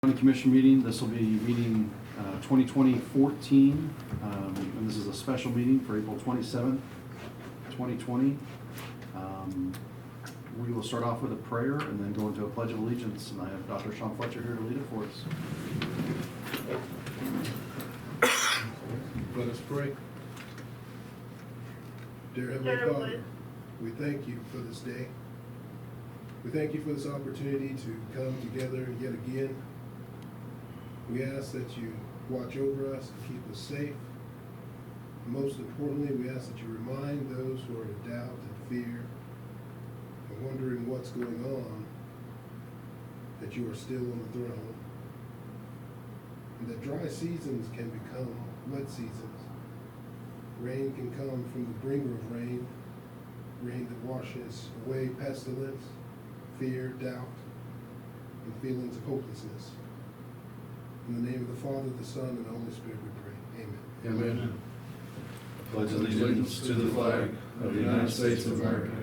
County Commission meeting. This will be meeting 2020-14, and this is a special meeting for April 27th, 2020. We will start off with a prayer and then go into a pledge of allegiance, and I have Dr. Sean Fletcher here to lead it for us. Let us pray. Dear Heavenly Father, we thank you for this day. We thank you for this opportunity to come together yet again. We ask that you watch over us and keep us safe. Most importantly, we ask that you remind those who are in doubt and fear and wondering what's going on, that you are still on the throne, and that dry seasons can become wet seasons. Rain can come from the bringer of rain, rain that washes away pestilence, fear, doubt, and feelings of hopelessness. In the name of the Father, the Son, and the Holy Spirit we pray. Amen. Amen. Pledge allegiance to the flag of the United States of America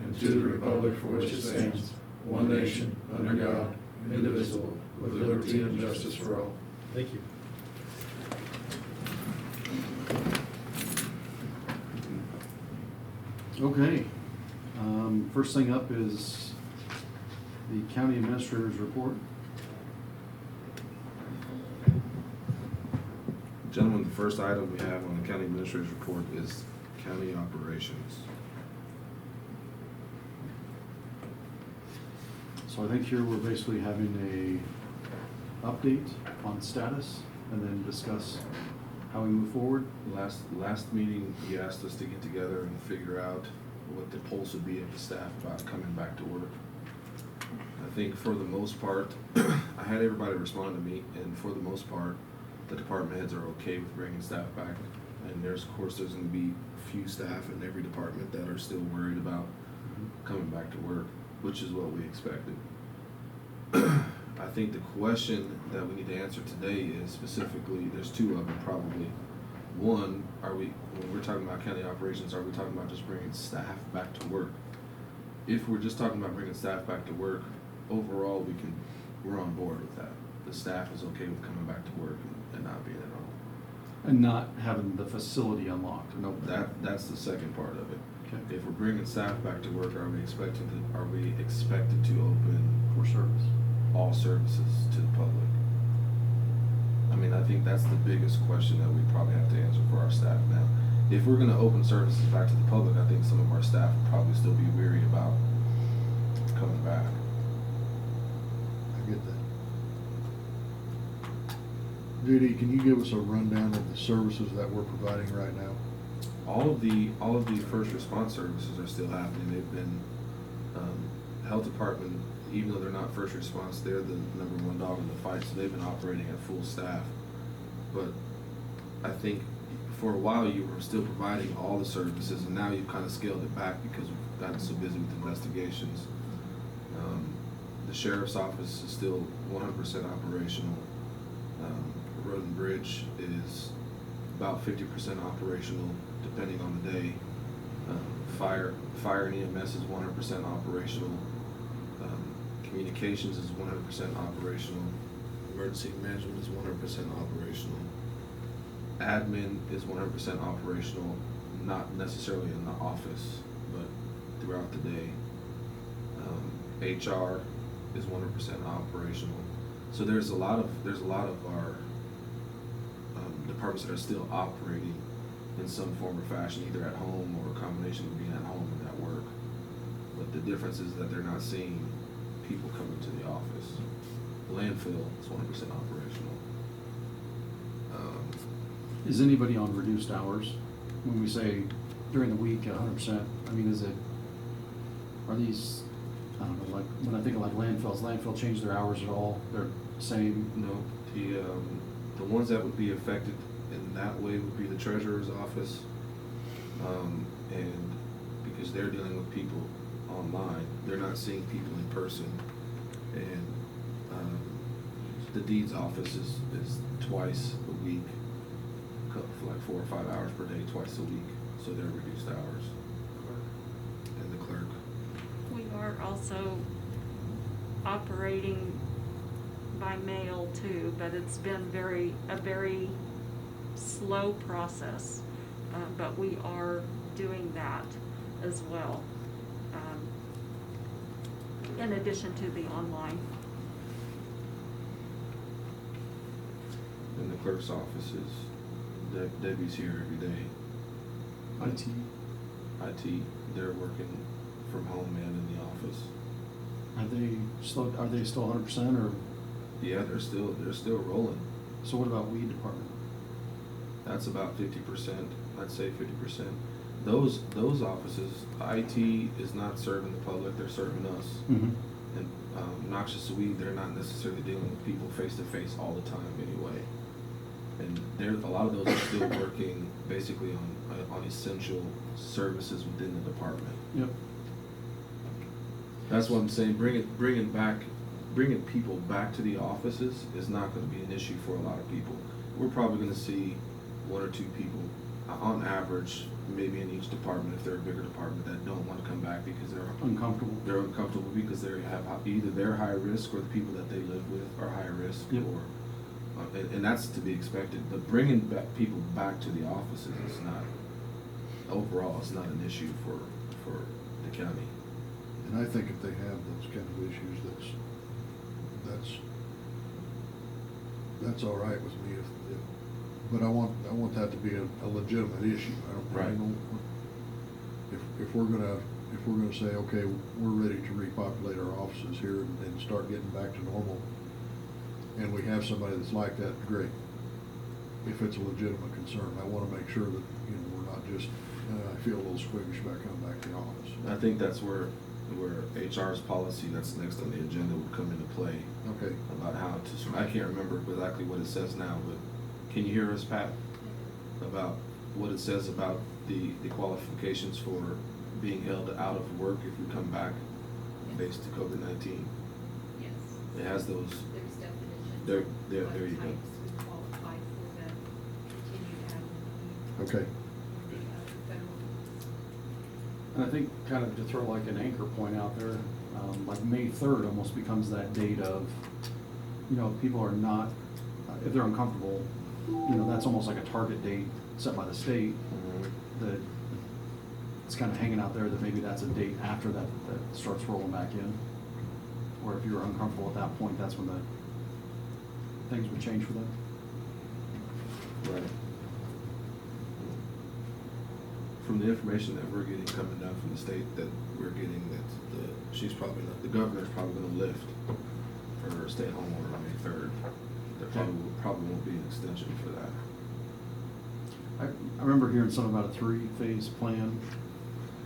and to the republic for which it stands, one nation, under God, indivisible, with liberty and justice for all. Thank you. Okay. First thing up is the county administrator's report. Gentlemen, the first item we have on the county administrator's report is county operations. So I think here we're basically having a update on status and then discuss how we move forward. Last meeting, he asked us to get together and figure out what the pulse would be of the staff about coming back to work. I think for the most part, I had everybody respond to me, and for the most part, the department heads are okay with bringing staff back. And of course, there's going to be a few staff in every department that are still worried about coming back to work, which is what we expected. I think the question that we need to answer today is specifically, there's two of them probably. One, when we're talking about county operations, are we talking about just bringing staff back to work? If we're just talking about bringing staff back to work, overall we're on board with that. The staff is okay with coming back to work and not being at home. And not having the facility unlocked. No, That's the second part of it. Okay. If we're bringing staff back to work, are we expected to open For service. all services to the public? I mean, I think that's the biggest question that we probably have to answer for our staff now. If we're going to open services back to the public, I think some of our staff will probably still be weary about coming back. I get that. Judy, can you give us a rundown of the services that we're providing right now? All of the first response services are still happening. They've been health department, even though they're not first response, they're the number one dog in the fight, so they've been operating at full staff. But I think for a while you were still providing all the services, and now you've kind of scaled it back because we've gotten so busy with investigations. The sheriff's office is still 100% operational. Road and Bridge is about 50% operational, depending on the day. Fire and EMS is 100% operational. Communications is 100% operational. Emergency management is 100% operational. Admin is 100% operational, not necessarily in the office, but throughout the day. HR is 100% operational. So there's a lot of our departments that are still operating in some form or fashion, either at home or a combination of being at home and at work. But the difference is that they're not seeing people coming to the office. The landfill is 100% operational. Is anybody on reduced hours? When we say during the week at 100%, I mean, are these, I don't know, like when I think of like landfill change their hours at all? They're same? No, the ones that would be affected in that way would be the treasurer's office, and because they're dealing with people online, they're not seeing people in person, and the deeds office is twice a week, for like 4 or 5 hours per day, twice a week, so they're reduced hours. And the clerk. We are also operating by mail too, but it's been a very slow process. But we are doing that as well, in addition to the online. In the clerk's office is, Debbie's here every day. IT, IT, they're working from home and in the office. are they still 100% or, Yeah, they're still rolling. so what about weed department? That's about 50%, I'd say 50%. Those offices, IT is not serving the public, they're serving us. Mm-hmm. And noxious weed, they're not necessarily dealing with people face to face all the time anyway. And a lot of those are still working basically on essential services within the department. Yep. That's what I'm saying, bringing people back to the offices is not gonna be an issue for a lot of people. We're probably gonna see 1 or 2 people, on average, maybe in each department, if they're a bigger department, that don't wanna come back because they're uncomfortable because either they're high risk or the people that they live with are high risk. Yep. Or and that's to be expected, but bringing people back to the offices is not, overall, it's not an issue for the county. And I think if they have those kind of issues, that's all right with me but I want that to be a legitimate issue. Right. If we're gonna say, okay, we're ready to repopulate our offices here and start getting back to normal, and we have somebody that's like that, great. If it's a legitimate concern, I wanna make sure that, we're not just, I feel a little squeamish about coming back to the office. I think that's where HR's policy that's next on the agenda would come into play. Okay. About how to, I can't remember exactly what it says now, but can you hear us, Pat? About what it says about the qualifications for being held out of work if we come back based to COVID-19? Yes. It has those. There's definitions. There What you go. types would qualify for the continued admin. Okay. The other federal. And I think kind of to throw like an anchor point out there, like May 3rd almost becomes that date of, people are not, if they're uncomfortable, that's almost like a target date set by the state that it's kind of hanging out there that maybe that's a date after that starts rolling back in. Or if you're uncomfortable at that point, that's when the things would change for them. Right. From the information that we're getting coming down from the state, that we're getting that the governor's probably gonna lift her stay-at-home order on May 3rd. There probably won't be an extension for that. I remember hearing something about a 3-phase plan.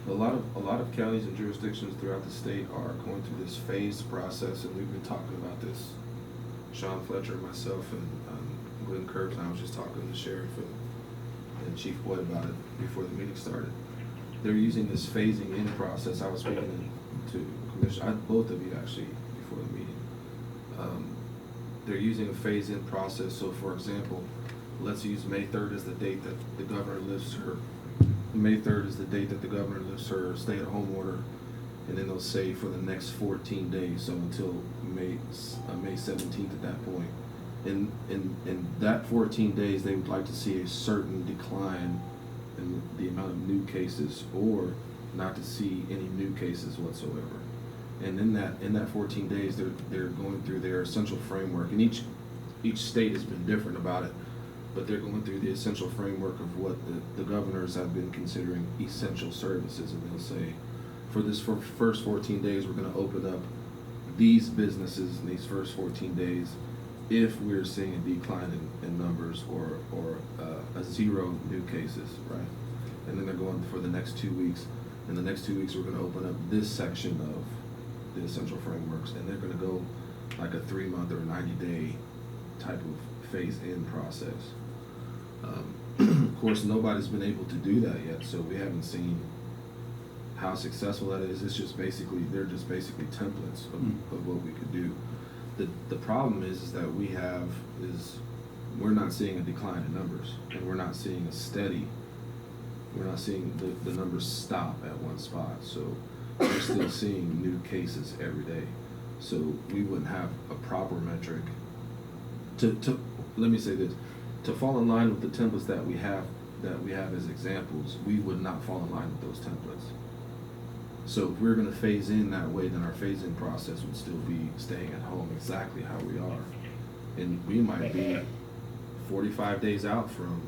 A lot of counties and jurisdictions throughout the state are going through this phased process, and we've been talking about this. Sean Fletcher, myself, and Glenn Curbs, and I was just talking to the sheriff and Chief Boyd about it before the meeting started. They're using this phasing in process. I was speaking to Commissioner, both of you actually, before the meeting. They're using a phase-in process. So, for example, let's use May 3rd as the date that the governor lifts her. May 3rd is the date that the governor lifts her stay-at-home order, and then they'll say for the next 14 days, so until May 17th at that point. In that 14 days, they would like to see a certain decline in the amount of new cases, or not to see any new cases whatsoever. And in that 14 days, they're going through their essential framework, and each state has been different about it, but they're going through the essential framework of what the governors have been considering essential services, and they'll say, for first 14 days, we're going to open up these businesses in these first 14 days if we're seeing a decline in numbers or a 0 new cases, right? And then they're going for the next 2 weeks. In the next 2 weeks, we're going to open up this section of the essential frameworks, and they're going to go like a 3-month or 90-day type of phase-in process. Of course, nobody's been able to do that yet, so we haven't seen how successful that is. They're just basically templates of what we could do. The problem is that we're not seeing a decline in numbers, and we're not seeing we're not seeing the numbers stop at one spot. So we're still seeing new cases every day. So we wouldn't have a proper metric let me say this, to fall in line with the templates that we have as examples, we would not fall in line with those templates. So if we're gonna phase in that way, then our phase-in process would still be staying at home exactly how we are. And we might be 45 days out from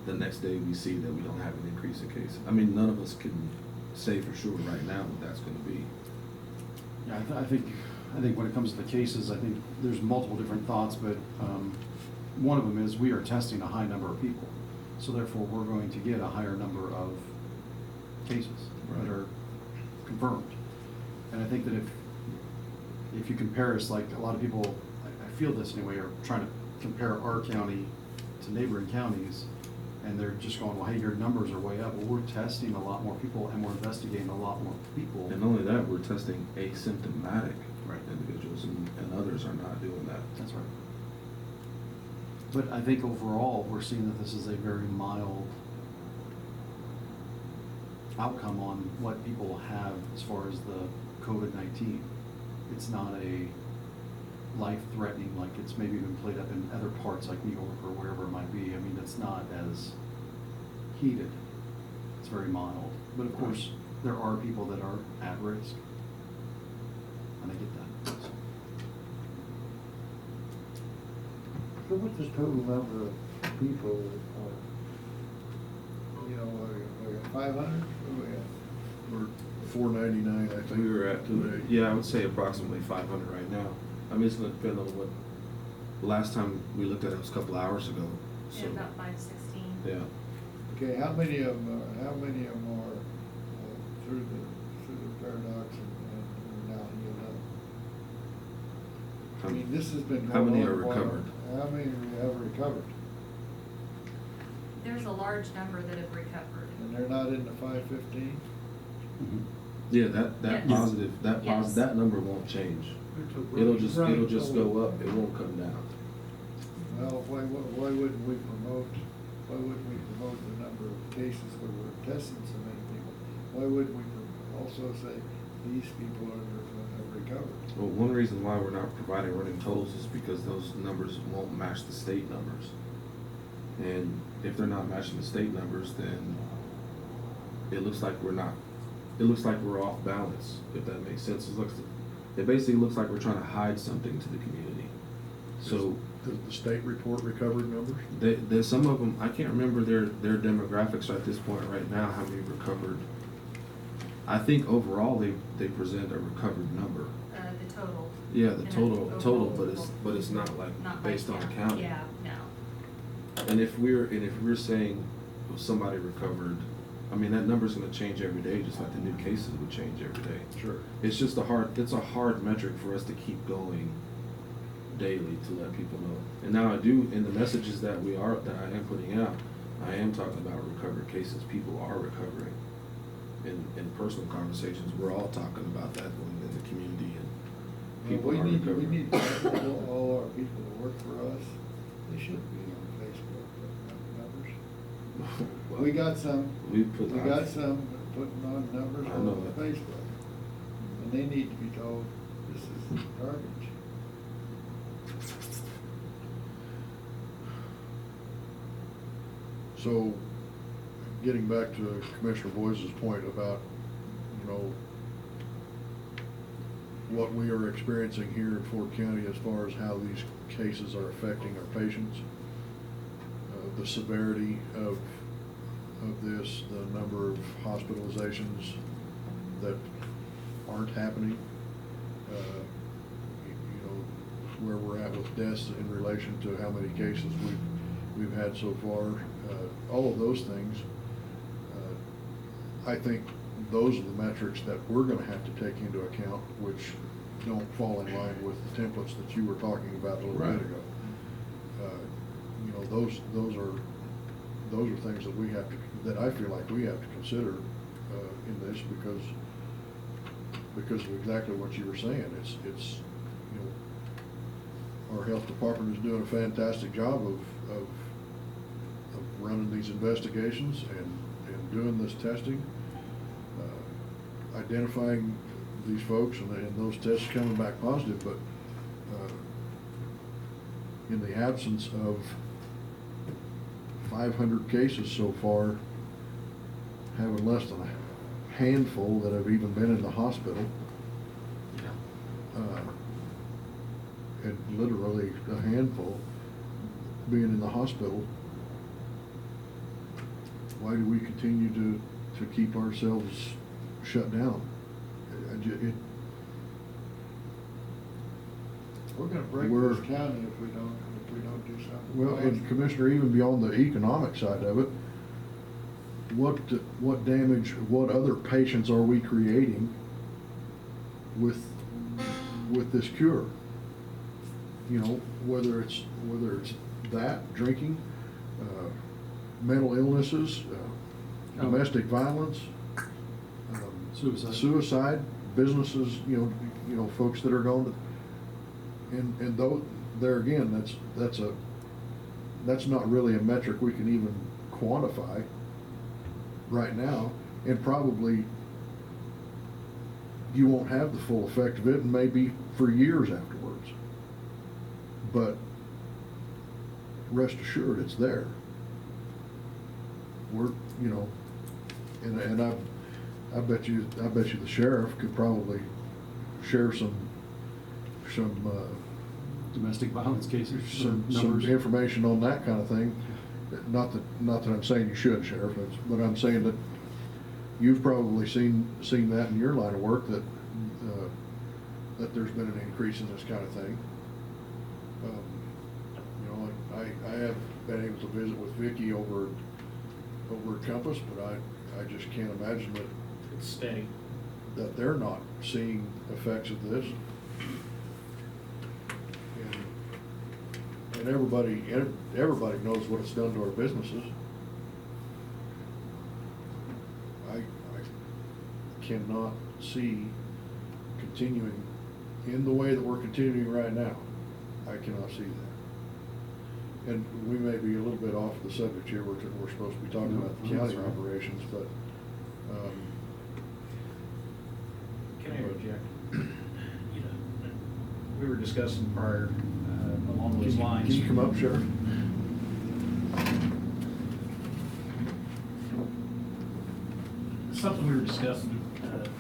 the next day we see that we don't have an increase in cases. I mean, none of us can say for sure right now what that's gonna be. Yeah, I think when it comes to the cases, I think there's multiple different thoughts, but one of them is we are testing a high number of people. So therefore, we're going to get a higher number of cases that Right. are confirmed. And I think that if you compare us, like a lot of people, I feel this anyway, are trying to compare our county to neighboring counties, and they're just going, well, hey, your numbers are way up. Well, we're testing a lot more people, and we're investigating a lot more people. And not only that, we're testing asymptomatic Right. individuals, and others are not doing that. That's right. But I think overall, we're seeing that this is a very mild outcome on what people have as far as the COVID-19. It's not a life-threatening, like it's maybe been played up in other parts like New York or wherever it might be. I mean, it's not as heated. It's very mild. But of course, there are people that are at risk. And I get that. So. So what's the total number of people, you know, we got 500? We're 499, I think. We were at, today. yeah, I would say approximately 500 right now. I mean, it's gonna depend on what, the last time we looked at it was a couple hours ago, so. Yeah, about 516. Yeah. Okay, how many of them are through the paradox and now healed up? I mean, this has been going on. How many are for a while. recovered? How many have recovered? There's a large number that have recovered. And they're not in the 515? Mhm. Yeah, that Yes. positive, Yes. that number won't change. It'll just go up, it won't come down. Well, why wouldn't we promote the number of cases where we're testing so many people? Why wouldn't we also say these people have recovered? Well, one reason why we're not providing running totals is because those numbers won't match the state numbers. And if they're not matching the state numbers, then it looks like we're off balance, if that makes sense. It basically looks like we're trying to hide something to the community. So Does the state report recovered numbers? there's some of them, I can't remember their demographics at this point right now, how many recovered. I think overall they present a recovered number. The total. Yeah, the And total, overall- but it's not like Not based by on count. county. Yeah, no. And if we're saying somebody recovered, I mean, that number's gonna change every day, just like the new cases would change every day. Sure. It's just a hard metric for us to keep going daily to let people know. And now in the messages that I am putting out, I am talking about recovered cases. People are recovering. In personal conversations, we're all talking about that in the community, and people Well, are recovering. we need all our people that work for us, they should be on Facebook putting up numbers. Well, We got some putting on numbers I on know that. Facebook. And they need to be told, this is garbage. So, getting back to Commissioner Boyce's point about, what we are experiencing here in Fort County as far as how these cases are affecting our patients, the severity of this, the number of hospitalizations that aren't happening, where we're at with deaths in relation to how many cases we've had so far, all of those things. I think those are the metrics that we're gonna have to take into account, which don't fall in line with the templates that you were talking about a little Right. bit ago. Those are things that I feel like we have to consider in this because of exactly what you were saying. It's our health department is doing a fantastic job of running these investigations and doing this testing, identifying these folks and those tests coming back positive, but in the absence of 500 cases so far, having less than a handful that have even been in the hospital, and literally a handful being in the hospital, why do we continue to keep ourselves shut down? We're gonna break We're- this county if we don't do something. Well, and Commissioner, even beyond the economic side of it, what damage, what other patients are we creating with this cure? You know, whether it's that, drinking, mental illnesses, domestic violence, suicide, businesses, you know, folks that are going to, and though, there again, that's not really a metric we can even quantify right now, and probably you won't have the full effect of it, and maybe for years afterwards. But rest assured, it's there. We're, you know, and I bet you the sheriff could probably share some Domestic violence cases, some numbers. information on that kind of thing. Not that I'm saying you should, Sheriff, but I'm saying that you've probably seen that in your line of work, that there's been an increase in this kind of thing. You know, I have been able to visit with Vicki over at Compass, but I just can't imagine that It's steady. that they're not seeing effects of this. And everybody knows what it's done to our businesses. I cannot see continuing in the way that we're continuing right now. I cannot see that. And we may be a little bit off the subject here. We're supposed to be talking No, about the that's county right. operations, but, Can I interject? You know, we were discussing prior, along those lines. Can you come up, Sheriff? Something we were discussing,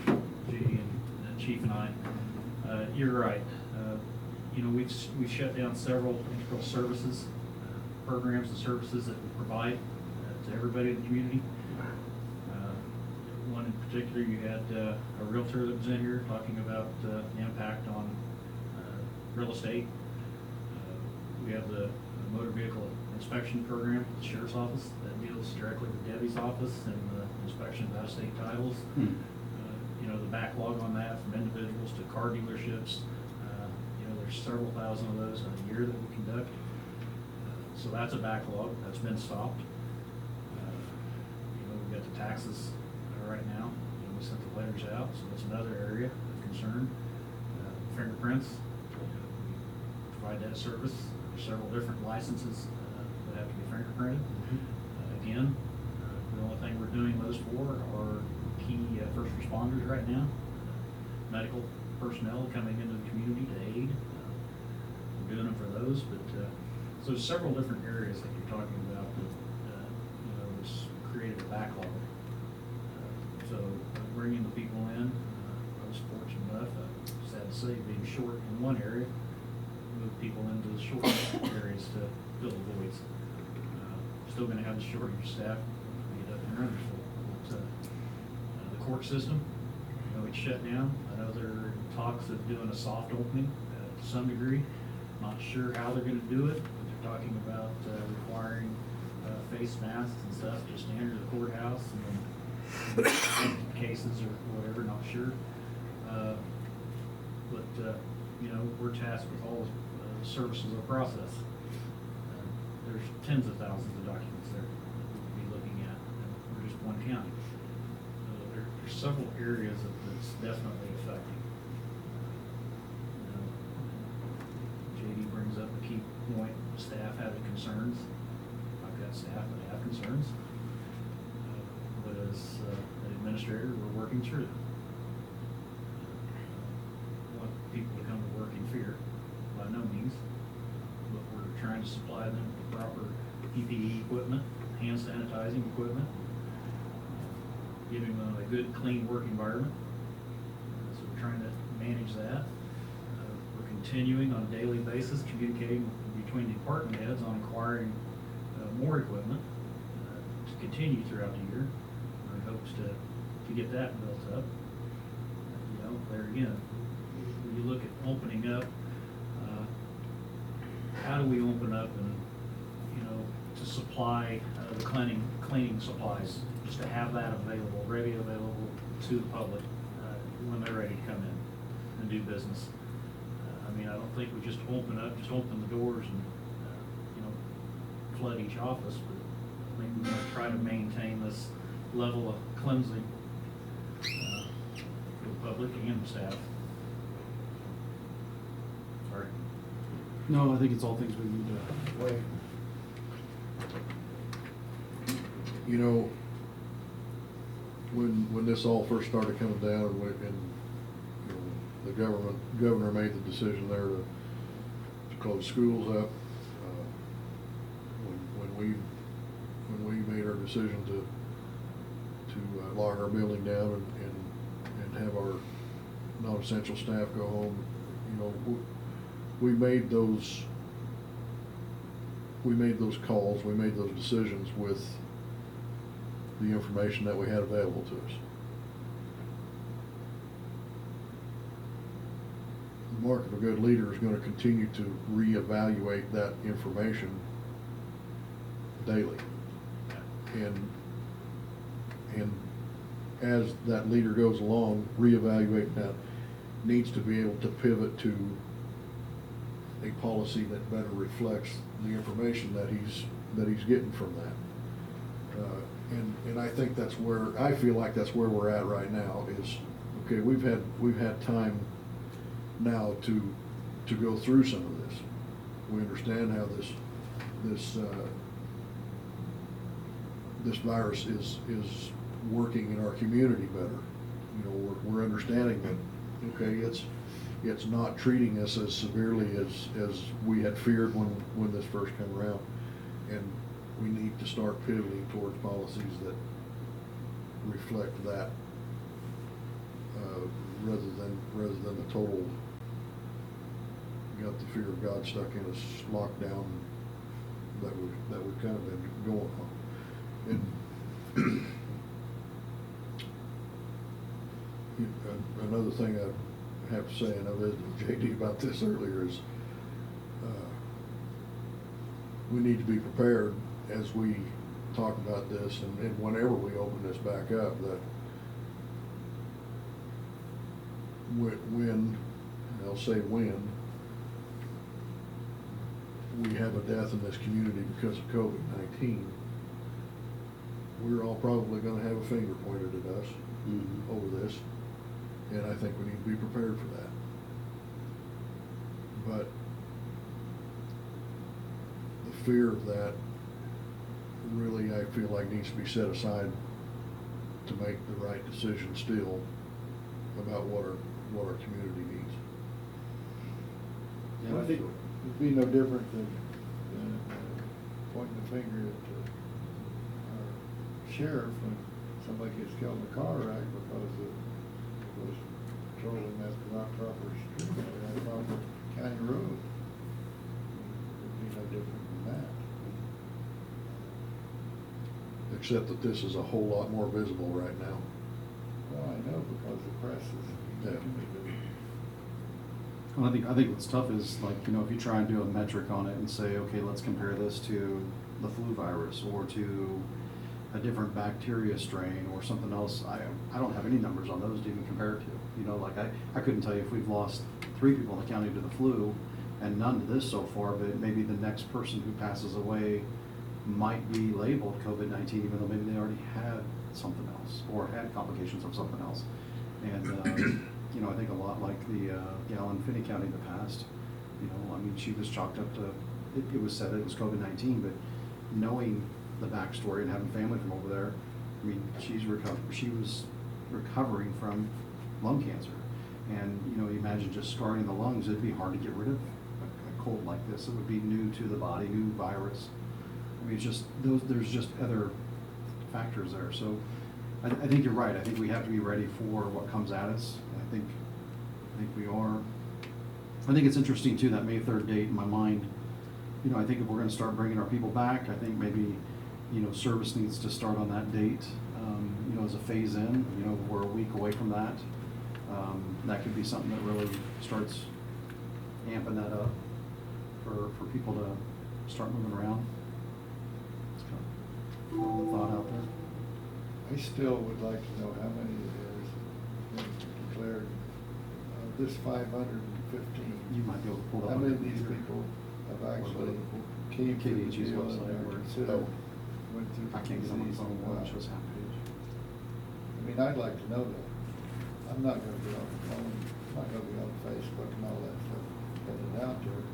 JD and Chief and I, you're right. You know, we've shut down several integral services, programs and services that we provide to everybody in the community. One in particular, you had a realtor that was in here talking about the impact on real estate. We have the motor vehicle inspection program at the sheriff's office that deals directly with Debbie's office and the inspection of out-of-state titles. You know, the backlog on that from individuals to car dealerships. You know, there's several thousand of those in a year that we conduct. So that's a backlog that's been stopped. You know, we've got the taxes right now. You know, we sent the letters out, so that's another area of concern. Fingerprints, we provide that service. There's several different licenses that have to be fingerprinted. Again, the only thing we're doing those for are key first responders right now, medical personnel coming into the community to aid. We're doing them for those, but so there's several different areas that you're talking about that you know, has created a backlog. So bringing the people in, I was fortunate enough, sad to say, being short in one area, move people into the short areas to fill the voids. Still gonna have the shortage of staff, get up and running full. But, the court system, you know, it's shut down. I know there are talks of doing a soft opening to some degree. Not sure how they're gonna do it, but they're talking about requiring face masks and stuff just to enter the courthouse and then cases or whatever, not sure. But you know, we're tasked with all the services of process. There's tens of thousands of documents there that we'll be looking at, and we're just one county. There's several areas that's definitely affecting. You know, JD brings up a key point, staff having concerns. I've got staff that have concerns. But as an administrator, we're working through them. Want people to come to work in fear, by no means, but we're trying to supply them with proper PPE equipment, hand sanitizing equipment, giving them a good, clean work environment. So we're trying to manage that. We're continuing on a daily basis, communicating between department heads on acquiring more equipment to continue throughout the year. Our hopes to get that built up. You know, there again, when you look at opening up, how do we open up and, you know, to supply the cleaning supplies, just to have that available, ready available to the public when they're ready to come in and do business. I mean, I don't think we just open the doors and, you know, flood each office, but I think we want to try to maintain this level of cleansing for the public and the staff. Sorry. No, I think it's all things we need to weigh. You know, when this all first started coming down and you know, the governor made the decision there to close schools up, when we made our decision to lock our building down and have our non-essential staff go home, you know, we made those calls, we made those decisions with the information that we had available to us. The mark of a good leader is going to continue to reevaluate that information daily. And as that leader goes along, reevaluating that, needs to be able to pivot to a policy that better reflects the information that he's getting from that. And I think that's where, I feel like that's where we're at right now is, okay, we've had time now to go through some of this. We understand how this virus is working in our community better. You know, we're understanding that, okay, it's not treating us as severely as we had feared when this first came around. And we need to start pivoting towards policies that reflect that, rather than the total got the fear of God stuck in us lockdown that we've kind of been going on. And another thing I have to say, and I visited with JD about this earlier, is we need to be prepared as we talk about this and whenever we open this back up, that when, I'll say when, we have a death in this community because of COVID-19, we're all probably going to have a finger pointed at us over this, and I think we need to be prepared for that. But the fear of that really, I feel like, needs to be set aside to make the right decision still about what our community needs. Yeah, I think It'd be no different than pointing the finger at our sheriff when somebody gets killed in a car wreck because it was patrolling that not proper street, that proper county road. It'd be no different than that. Except that this is a whole lot more visible right now. Well, I know, because the press is making me do it. Well, I think what's tough is, like, you know, if you try and do a metric on it and say, okay, let's compare this to the flu virus or to a different bacteria strain or something else, I don't have any numbers on those to even compare it to. You know, like I couldn't tell you if we've lost 3 people in the county to the flu and none to this so far, but maybe the next person who passes away might be labeled COVID-19, even though maybe they already had something else or had complications of something else. And you know, I think a lot like the gal in Finney County in the past, you know, I mean, she was chalked up to, it was said it was COVID-19, but knowing the backstory and having family from over there, I mean, she was recovering from lung cancer. And, you know, you imagine just scarring the lungs, it'd be hard to get rid of cold like this. It would be new to the body, new virus. I mean, it's just, there's just other factors there. So I think you're right. I think we have to be ready for what comes at us. I think we are. I think it's interesting too, that May 3rd date in my mind. You know, I think if we're gonna start bringing our people back, I think maybe, you know, service needs to start on that date, you know, as a phase in. You know, we're a week away from that. That could be something that really starts amping that up for people to start moving around. It's kind of a thought out there. I still would like to know how many it is declared, this 515. You might be able to pull that How up. many of these people have actually came to the KDHE's deal and website are where it's- considered, went through I can't get on my disease phone, and one what? shows half page. I mean, I'd like to know that. I'm not gonna be on the phone, I'm not gonna be on Facebook and all that stuff, putting it out there.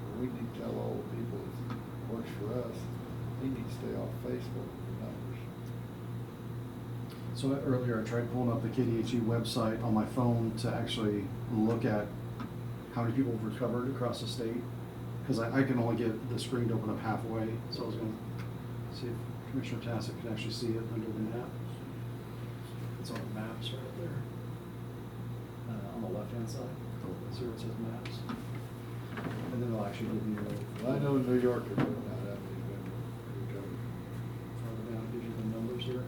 But we need to tell all the people that works for us, they need to stay off Facebook with the numbers. So earlier I tried pulling up the KDHE website on my phone to actually look at how many people have recovered across the state. Because I can only get the screen to open up halfway, so I was gonna see if Commissioner Tassett could actually see it under the map. It's on the maps right up there. On the left-hand side, see where it says maps? And then it'll actually give you Well, I know New York is putting out how many been recovered. farther down, it gives you the numbers here.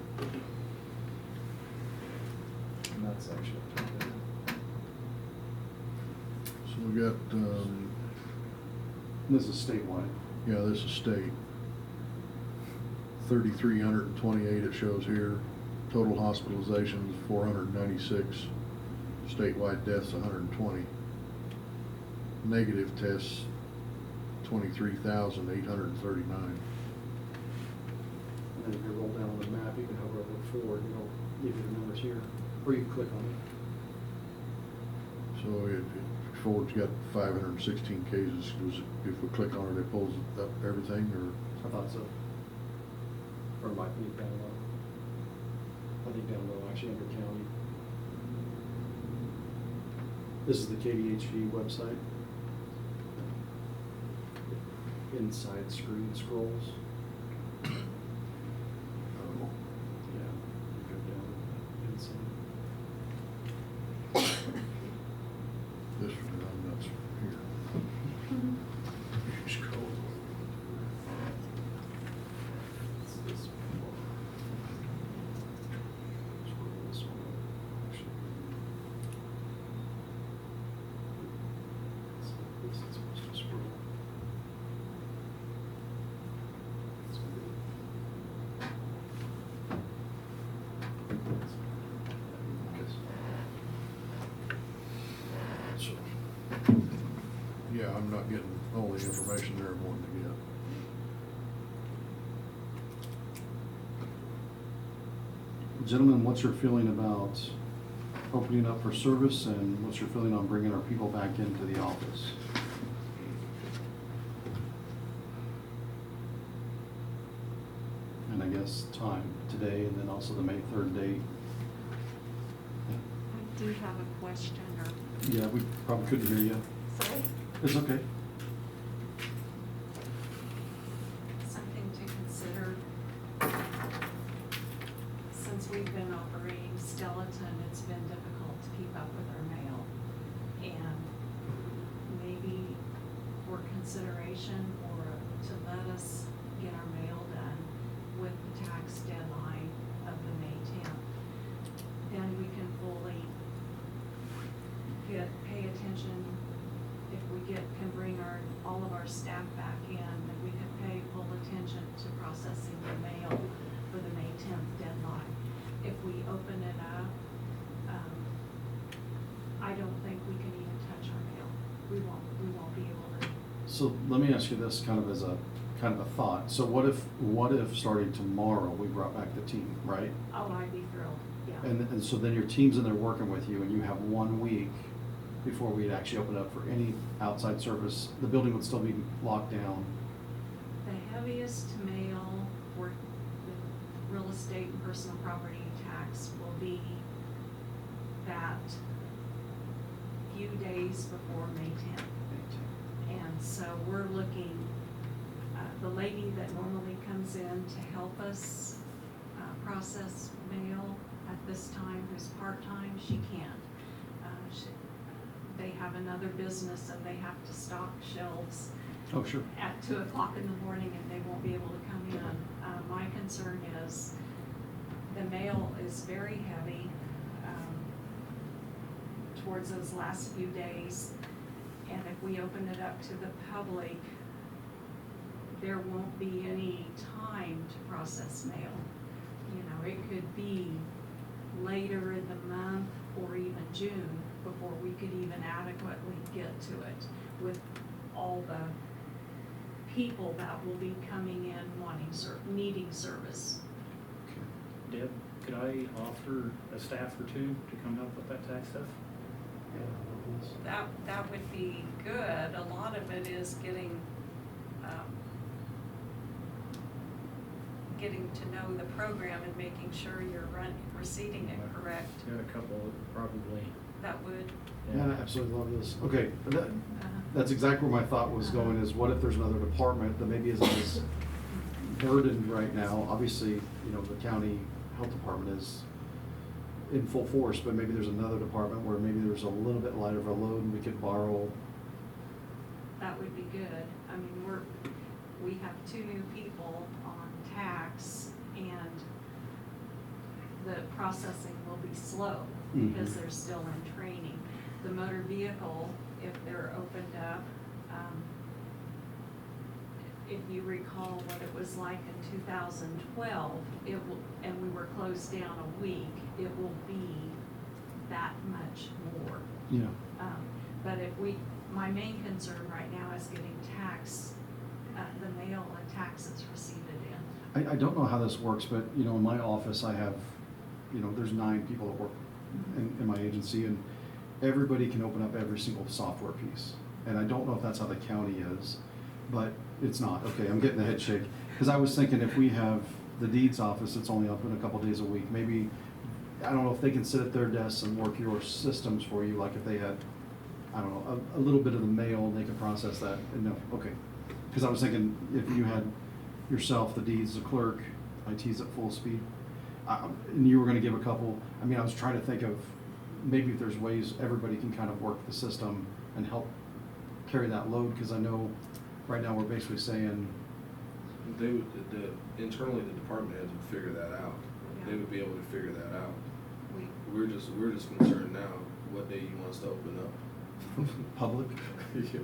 And that's actually up there. So we got, This is statewide. yeah, this is state. 3,328 it shows here. Total hospitalizations, 496. Statewide deaths, 120. Negative tests, 23,839. And then if you roll down on the map, you can hover over forward, and it'll give you the numbers here, or you can click on it. So Ford's got 516 cases. If we click on it, it pulls up everything, or? I thought so. Or it might be down low. I think down low, actually under county. This is the KDHE website. Inside screen scrolls. Yeah, you go down inside. This one, I'm nuts here. Scroll. It's this one. Scroll this one up, actually. So this is supposed to scroll. It's weird. So, yeah, I'm not getting all the information there I'm wanting to get. Gentlemen, what's your feeling about opening up for service, and what's your feeling on bringing our people back into the office? And I guess time, today, and then also the May 3rd date. I do have a question, or, Yeah, we probably couldn't hear you. sorry, It's okay. Something to consider. Since we've been operating Skeleton, it's been difficult to keep up with our mail. And maybe for consideration or to let us get our mail done with the tax deadline of the May 10th. Then we can fully pay attention. If we can bring all of our staff back in, then we can pay full attention to processing the mail for the May 10th deadline. If we open it up, I don't think we can even touch our mail. We won't be able to. So let me ask you this kind of as a thought. So what if starting tomorrow, we brought back the team, right? Oh, I'd be thrilled, yeah. And so then your team's in there working with you, and you have 1 week before we'd actually open up for any outside service. The building would still be locked down. The heaviest mail for the real estate and personal property tax will be that few days before May 10th. And so we're looking, the lady that normally comes in to help us process mail at this time, who's part-time, she can't. They have another business and they have to stock shelves Oh, sure. at 2 o'clock in the morning and they won't be able to come in. My concern is the mail is very heavy towards those last few days. And if we open it up to the public, there won't be any time to process mail. You know, it could be later in the month or even June before we could even adequately get to it with all the people that will be coming in wanting needing service. Deb, could I offer a staff or two to come help with that tax stuff? That would be good. A lot of it is getting to know the program and making sure you're receiving it correct. Got a couple that probably. That would, Yeah, I absolutely love this. Okay, that's exactly where my thought was going, is what if there's another department that maybe isn't as burdened right now? Obviously, you know, the county health department is in full force, but maybe there's another department where maybe there's a little bit lighter of a load and we could borrow. that would be good. I mean, we have 2 new people on tax and the processing will be slow because Mhm. they're still in training. The motor vehicle, if they're opened up, if you recall what it was like in 2012, and we were closed down a week, it will be that much more. Yeah. But my main concern right now is getting the mail and taxes received in. I don't know how this works, but, you know, in my office, I have, you know, there's 9 people that work in my agency, and everybody can open up every single software piece. And I don't know if that's how the county is, but it's not. Okay, I'm getting the head shake. Because I was thinking if we have the deeds office that's only open a couple days a week, maybe, I don't know if they can sit at their desks and work your systems for you, like if they had, I don't know, a little bit of the mail, and they could process that. And no, okay. Because I was thinking if you had yourself, the deeds, the clerk, IT's at full speed, and you were gonna give a couple, I mean, I was trying to think of maybe if there's ways everybody can kind of work the system and help carry that load, because I know right now we're basically saying, They would, internally, the department heads would figure that out. They would be able to figure that out. We're just concerned now, what day you want us to open up. public. Yeah.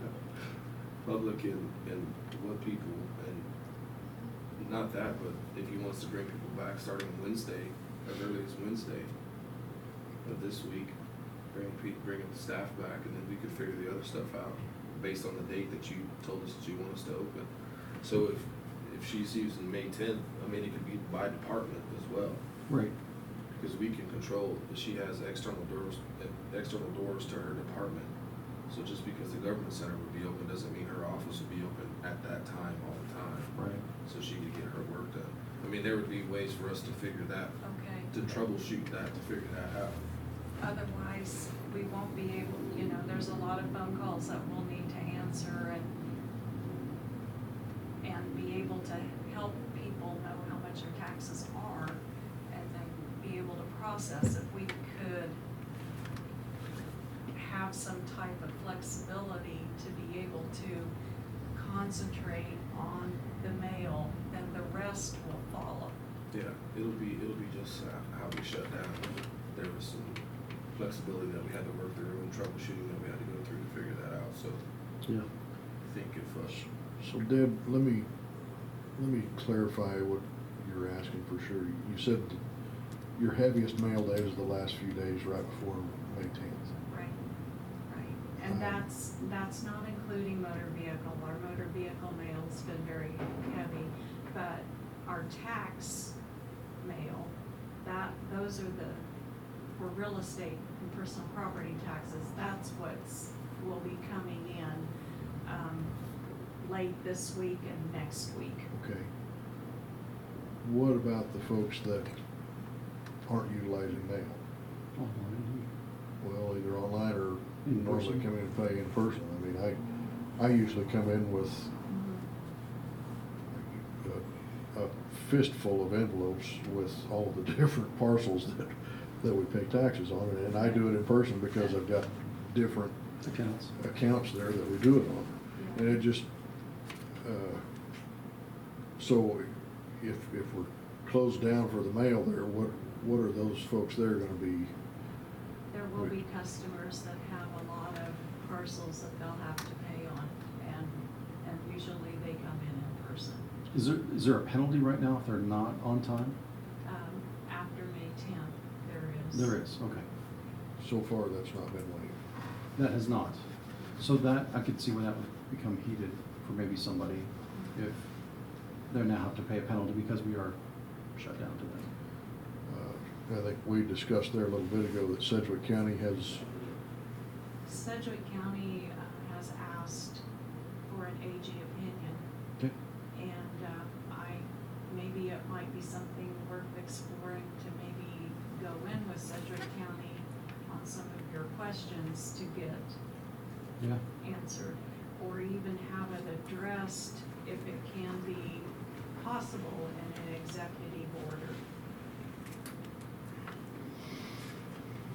Public and what people, and not that, but if he wants to bring people back starting Wednesday, as early as Wednesday of this week, bring the staff back, and then we could figure the other stuff out based on the date that you told us that you want us to open. So if she's using May 10th, I mean, it could be by department as well. Right. Because we can control, she has external doors to her department. So just because the government center would be open doesn't mean her office would be open at that time all the time. Right. So she could get her work done. I mean, there would be ways for us to figure that, Okay. to troubleshoot that, to figure that out. Otherwise, we won't be able, you know, there's a lot of phone calls that we'll need to answer and be able to help people know how much their taxes are and then be able to process. If we could have some type of flexibility to be able to concentrate on the mail, then the rest will follow. Yeah, it'll be just how we shut down. There was some flexibility that we had to work through and troubleshooting that we had to go through to figure that out. So Yeah. I think if So Deb, let me clarify what you're asking for sure. You said your heaviest mail day is the last few days right before May 10th. Right. And that's not including motor vehicle. Our motor vehicle mail's been very heavy, but our tax mail, those are for real estate and personal property taxes, that's will be coming in, late this week and next week. Okay. What about the folks that aren't utilizing mail? Well, either online or In normally person. come in and pay in person. I mean, I usually come in with a fistful of envelopes with all the different parcels that we pay taxes on, and I do it in person because I've got different Accounts. accounts there that we do it on. And it just, so if we're closed down for the mail there, what are those folks there gonna be? There will be customers that have a lot of parcels that they'll have to pay on, and usually they come in person. Is there a penalty right now if they're not on time? After May 10th, there is. There is, okay. So far, that's not been waived. That has not. So that, I could see where that would become heated for maybe somebody if they now have to pay a penalty because we are shut down today. I think we discussed there a little bit ago that Sedgwick County has, Sedgwick County has asked for an AG opinion, Okay. and maybe it might be something worth exploring to maybe go in with Sedgwick County on some of your questions to get Yeah. answered, or even have it addressed if it can be possible in an executive order.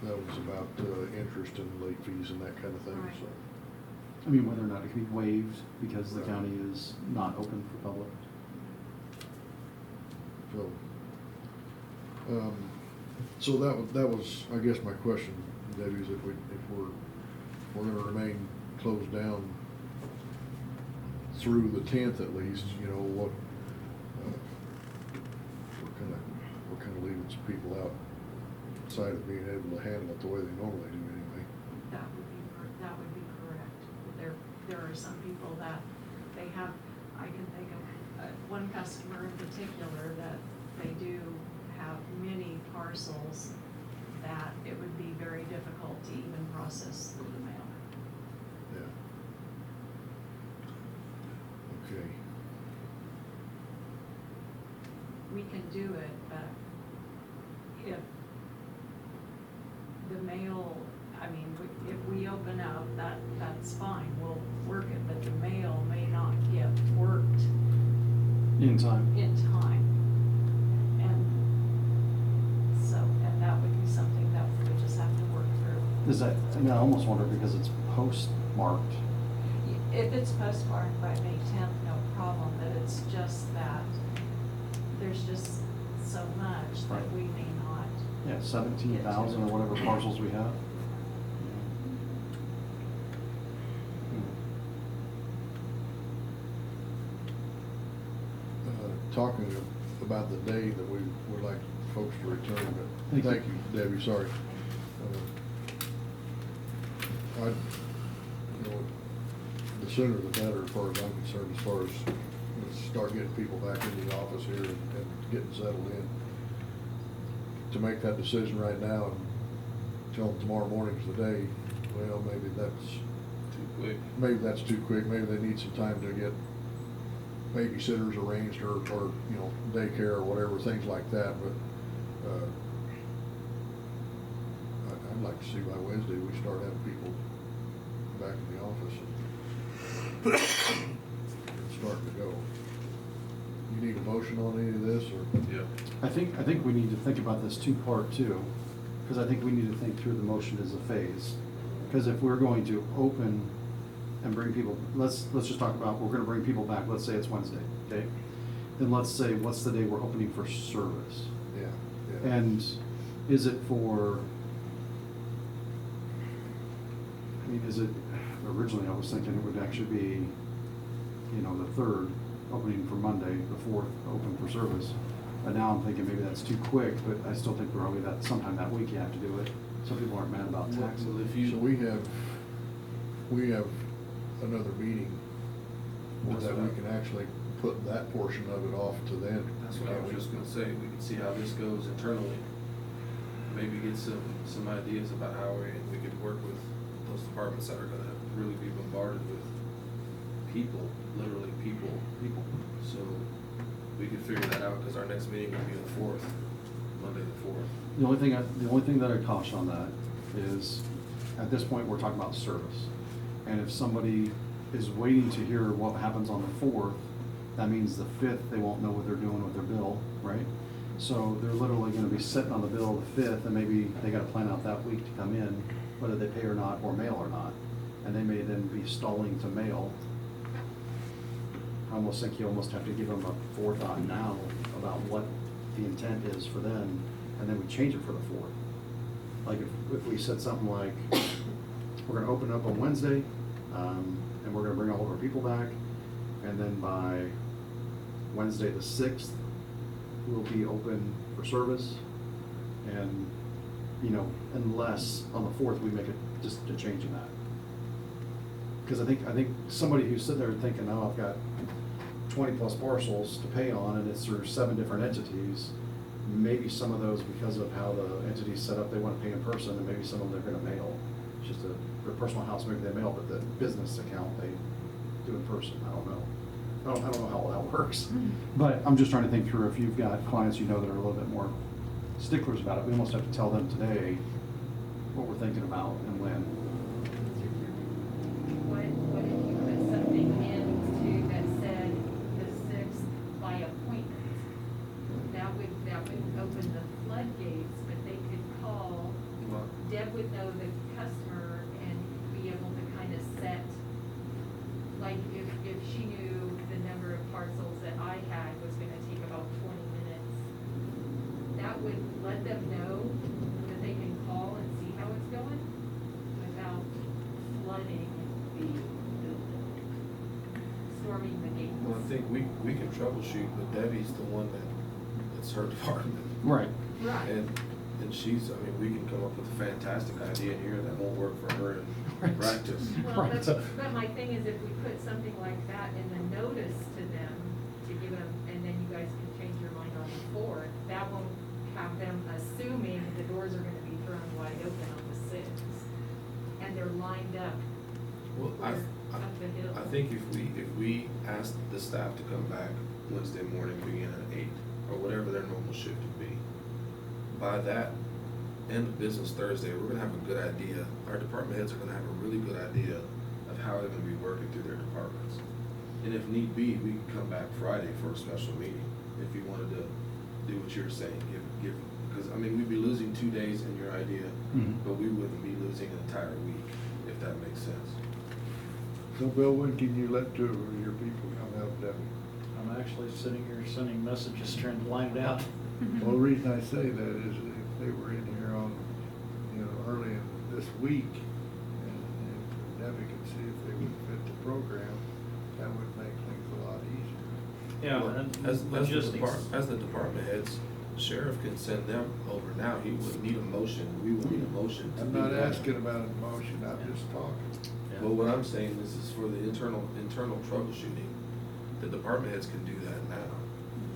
that was about interest and late fees and that kind of thing, Right. so. I mean, whether or not it can be waived because the Right. county is not open for public. So that was, I guess, my question, Debbie, is if we're gonna remain closed down through the 10th at least, you know, what, we're kinda leaving some people outside of being able to handle it the way they normally do anyway. That would be correct. There are some people that they have, I can think of one customer in particular that they do have many parcels that it would be very difficult to even process through the mail. Yeah. Okay. We can do it, but if the mail, I mean, if we open up, that's fine, we'll work it, but the mail may not get worked In time. in time. And so, and that would be something that we would just have to work through. Is that, I mean, I almost wonder because it's postmarked. If it's postmarked by May 10th, no problem, but it's just that there's just so much that Right. we may not. Yeah, 17,000 or whatever parcels we have. Talking about the day that we would like folks to return, but Thank you. thank you, Debbie, sorry. You know, the sooner the better as far as I'm concerned, as far as, let's start getting people back into the office here and getting settled in. To make that decision right now and tell them tomorrow morning's the day, well, maybe that's Too quick. too quick, maybe they need some time to get babysitters arranged or, you know, daycare or whatever, things like that, but, I'd like to see by Wednesday, we start having people back in the office and starting to go. You need a motion on any of this, or? Yeah. I think we need to think about this two-part too, because I think we need to think through the motion as a phase. Because if we're going to open and bring people, let's just talk about, we're gonna bring people back, let's say it's Wednesday, okay? Then let's say, what's the day we're opening for service? Yeah. And is it for, I mean, is it, originally I was thinking it would actually be, you know, the 3rd, opening for Monday, the 4th, open for service. But now I'm thinking maybe that's too quick, but I still think probably that sometime that week you have to do it. Some people aren't mad about taxes. Well, if So you, we have another meeting that we can actually put that portion of it off to then. that's what I was just gonna say, we can see how this goes internally. Maybe get some ideas about how we could work with those departments that are gonna really be bombarded with people, literally people. So we could figure that out, because our next meeting will be the 4th, Monday the 4th. The only thing that I'd caution on that is, at this point, we're talking about service. And if somebody is waiting to hear what happens on the 4th, that means the 5th, they won't know what they're doing with their bill, right? So they're literally gonna be sitting on the bill the 5th, and maybe they gotta plan out that week to come in, whether they pay or not, or mail or not. And they may then be stalling to mail. I almost think you almost have to give them a forethought now about what the intent is for them, and then we change it for the 4th. Like if we said something like, we're gonna open up on Wednesday, and we're gonna bring all of our people back, and then by Wednesday the 6th, we'll be open for service, and, you know, unless on the 4th we make it just a change in that. Because I think somebody who's sitting there thinking, oh, I've got 20+ parcels to pay on, and it's through 7 different entities, maybe some of those, because of how the entity's set up, they want to pay in person, and maybe some of them they're gonna mail. It's just their personal house, maybe they mail, but the business account, they do in person. I don't know. I don't know how all that works. But I'm just trying to think through, if you've got clients you know that are a little bit more sticklers about it, we almost have to tell them today what we're thinking about and when. What if you put something into that said the 6th by appointment? That would open the floodgates, but they could call, Deb would know the customer and be able to kind of set, like if she knew the number of parcels that I had was gonna take about 20 minutes, that would let them know that they can call and see how it's going without flooding the building, storming the gates. Well, I think we can troubleshoot, but Debbie's the one it's her department. Right. Right. And she's, I mean, we can come up with a fantastic idea here that won't work for her in practice. Well, Right. but my thing is, if we put something like that in the notice to them, to give them, and then you guys can change your mind on the 4th, that won't have them assuming the doors are gonna be thrown wide open on the 6th, and they're lined up. Well, up the hill. I think if we ask the staff to come back Wednesday morning, begin at 8, or whatever their normal shift would be, by that end of business Thursday, we're gonna have a good idea, our department heads are gonna have a really good idea of how they're gonna be working through their departments. And if need be, we can come back Friday for a special meeting, if you wanted to do what you're saying, give, because, I mean, we'd be losing 2 days in your idea, Mhm. but we wouldn't be losing an entire week, if that makes sense. So Bill, when can you let two of your people come help Debbie? I'm actually sitting here sending messages, trying to line it out. Well, the reason I say that is if they were in here on, early in this week, and if Debbie could see if they would fit the program, that would make things a lot easier. Yeah, Well, and as logistics. the department heads, sheriff can send them over now, he wouldn't need a motion, we would need a motion to. I'm be not done. asking about a motion, I'm just talking. Yeah. Well, what I'm saying is for the internal troubleshooting, the department heads can do that now,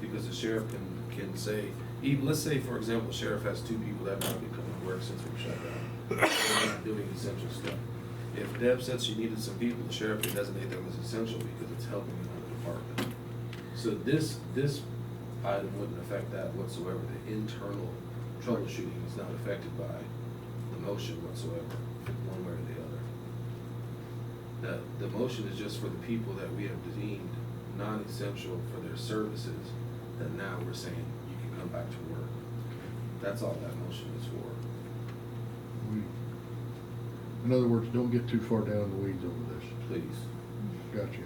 because the sheriff can say, even, let's say, for example, sheriff has 2 people that might be coming to work since we're shut down. They're not doing essential stuff. If Deb said she needed some people, the sheriff can designate them as essential because it's helping another department. So this item wouldn't affect that whatsoever. The internal troubleshooting is not affected by the motion whatsoever, one way or the other. The motion is just for the people that we have deemed non-essential for their services, that now we're saying you can come back to work. That's all that motion is for. In other words, don't get too far down in the weeds over this. Please. Gotcha.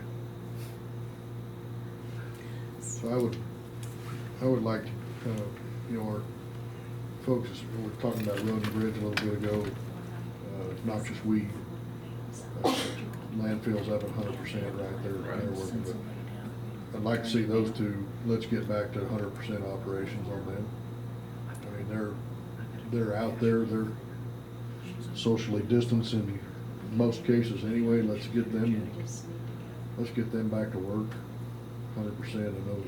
So I would like, our folks, we were talking about road and bridge a little bit ago, noxious weed. Landfill's up 100% right there, they're working with. I'd like to see those 2, let's get back to 100% operations on them. I mean, they're out there, they're socially distanced in most cases anyway. Let's get them back to work 100%. I know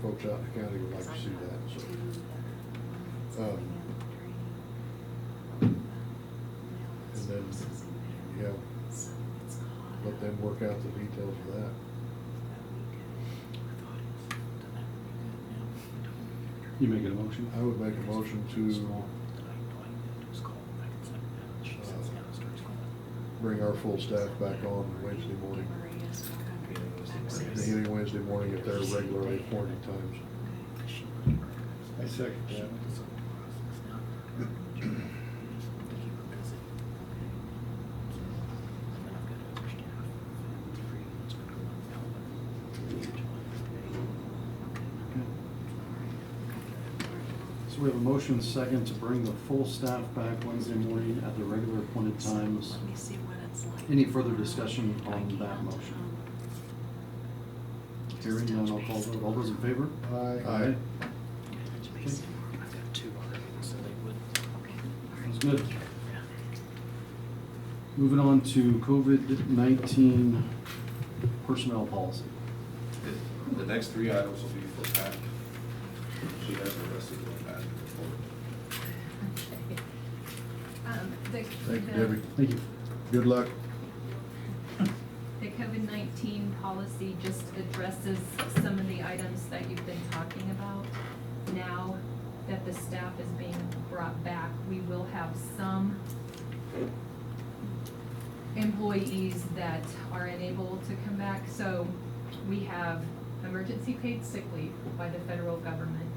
folks out in the county would like to see that, so. And then, let them work out the details of that. You making a motion? I would make a motion to bring our full staff back on Wednesday morning, beginning Wednesday morning at their regularly appointed times. I second that. So we have a motion and second to bring the full staff back Wednesday morning at the regular appointed times. Let me see what it's like. Any further discussion on that motion? Hearing none, I'll call vote. All those in favor? Aye. Okay. Sounds good. Moving on to COVID-19 personnel policy. The next three items will be for Pat. She has the rest of the Pat report. Thank you, Debbie. Thank you. Good luck. The COVID-19 policy just addresses some of the items that you've been talking about. Now that the staff is being brought back, we will have some employees that are unable to come back. So we have emergency paid sick leave by the federal government,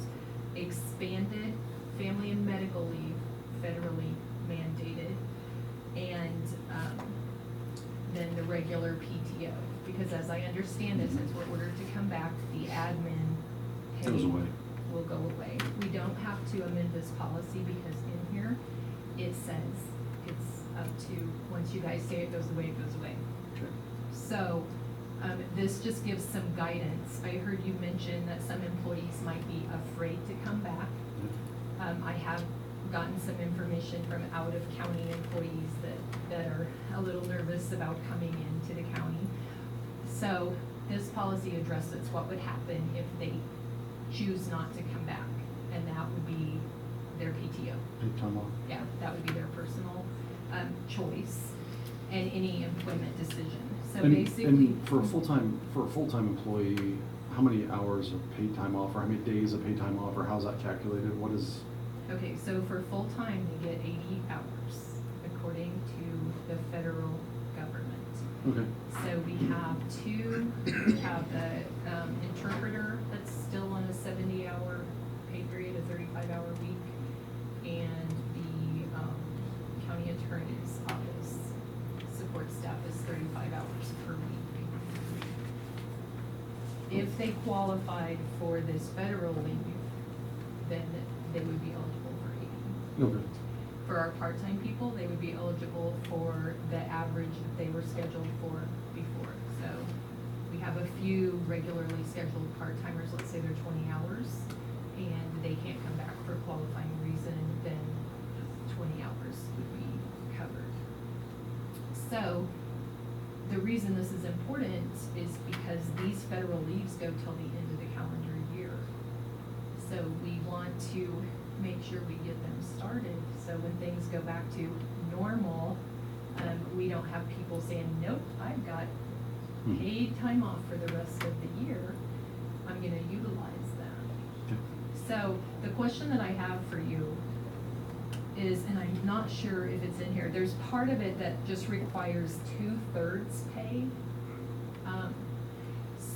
expanded family and medical leave, federally mandated, and then the regular PTO. Because as I understand it, since we're ordered to come back, the admin pay Goes away. will go away. We don't have to amend this policy because in here, it says it's up to, once you guys say it goes away, it goes away. Okay. So, this just gives some guidance. I heard you mention that some employees might be afraid to come back. I have gotten some information from out-of-county employees that are a little nervous about coming into the county. So, this policy addresses what would happen if they choose not to come back, and that would be their PTO. Paid time off. Yeah, that would be their personal, choice and any employment decision. So And- basically. And for a full-time employee, how many hours of paid time off, or how many days of paid time off, or how's that calculated? What is, Okay, so for full-time, they get 80 hours, according to the federal government. okay, So we have the interpreter that's still on a 70-hour pay period, a 35-hour week, and the county attorney's office support staff is 35 hours per week. If they qualified for this federal leave, then they would be eligible for 80. okay, For our part-time people, they would be eligible for the average that they were scheduled for before. So we have a few regularly scheduled part-timers, let's say they're 20 hours, and they can't come back for a qualifying reason, then 20 hours would be covered. So the reason this is important is because these federal leaves go till the end of the calendar year. So we want to make sure we get them started, so when things go back to normal, we don't have people saying, nope, I've got paid time off for the rest of the year, I'm gonna utilize that. okay. So the question that I have for you is, and I'm not sure if it's in here, there's part of it that just requires 2/3 pay.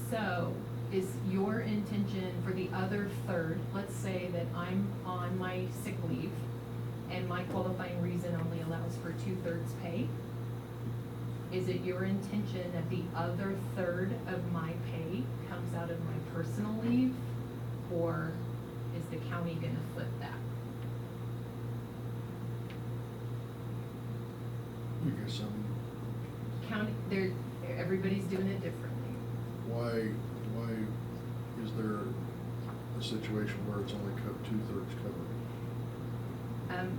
So is your intention for the other third, let's say that I'm on my sick leave and my qualifying reason only allows for 2/3 pay? Is it your intention that the other third of my pay comes out of my personal leave? Or is the county gonna flip that? I guess County, everybody's doing it differently. why is there a situation where it's only 2/3 covered?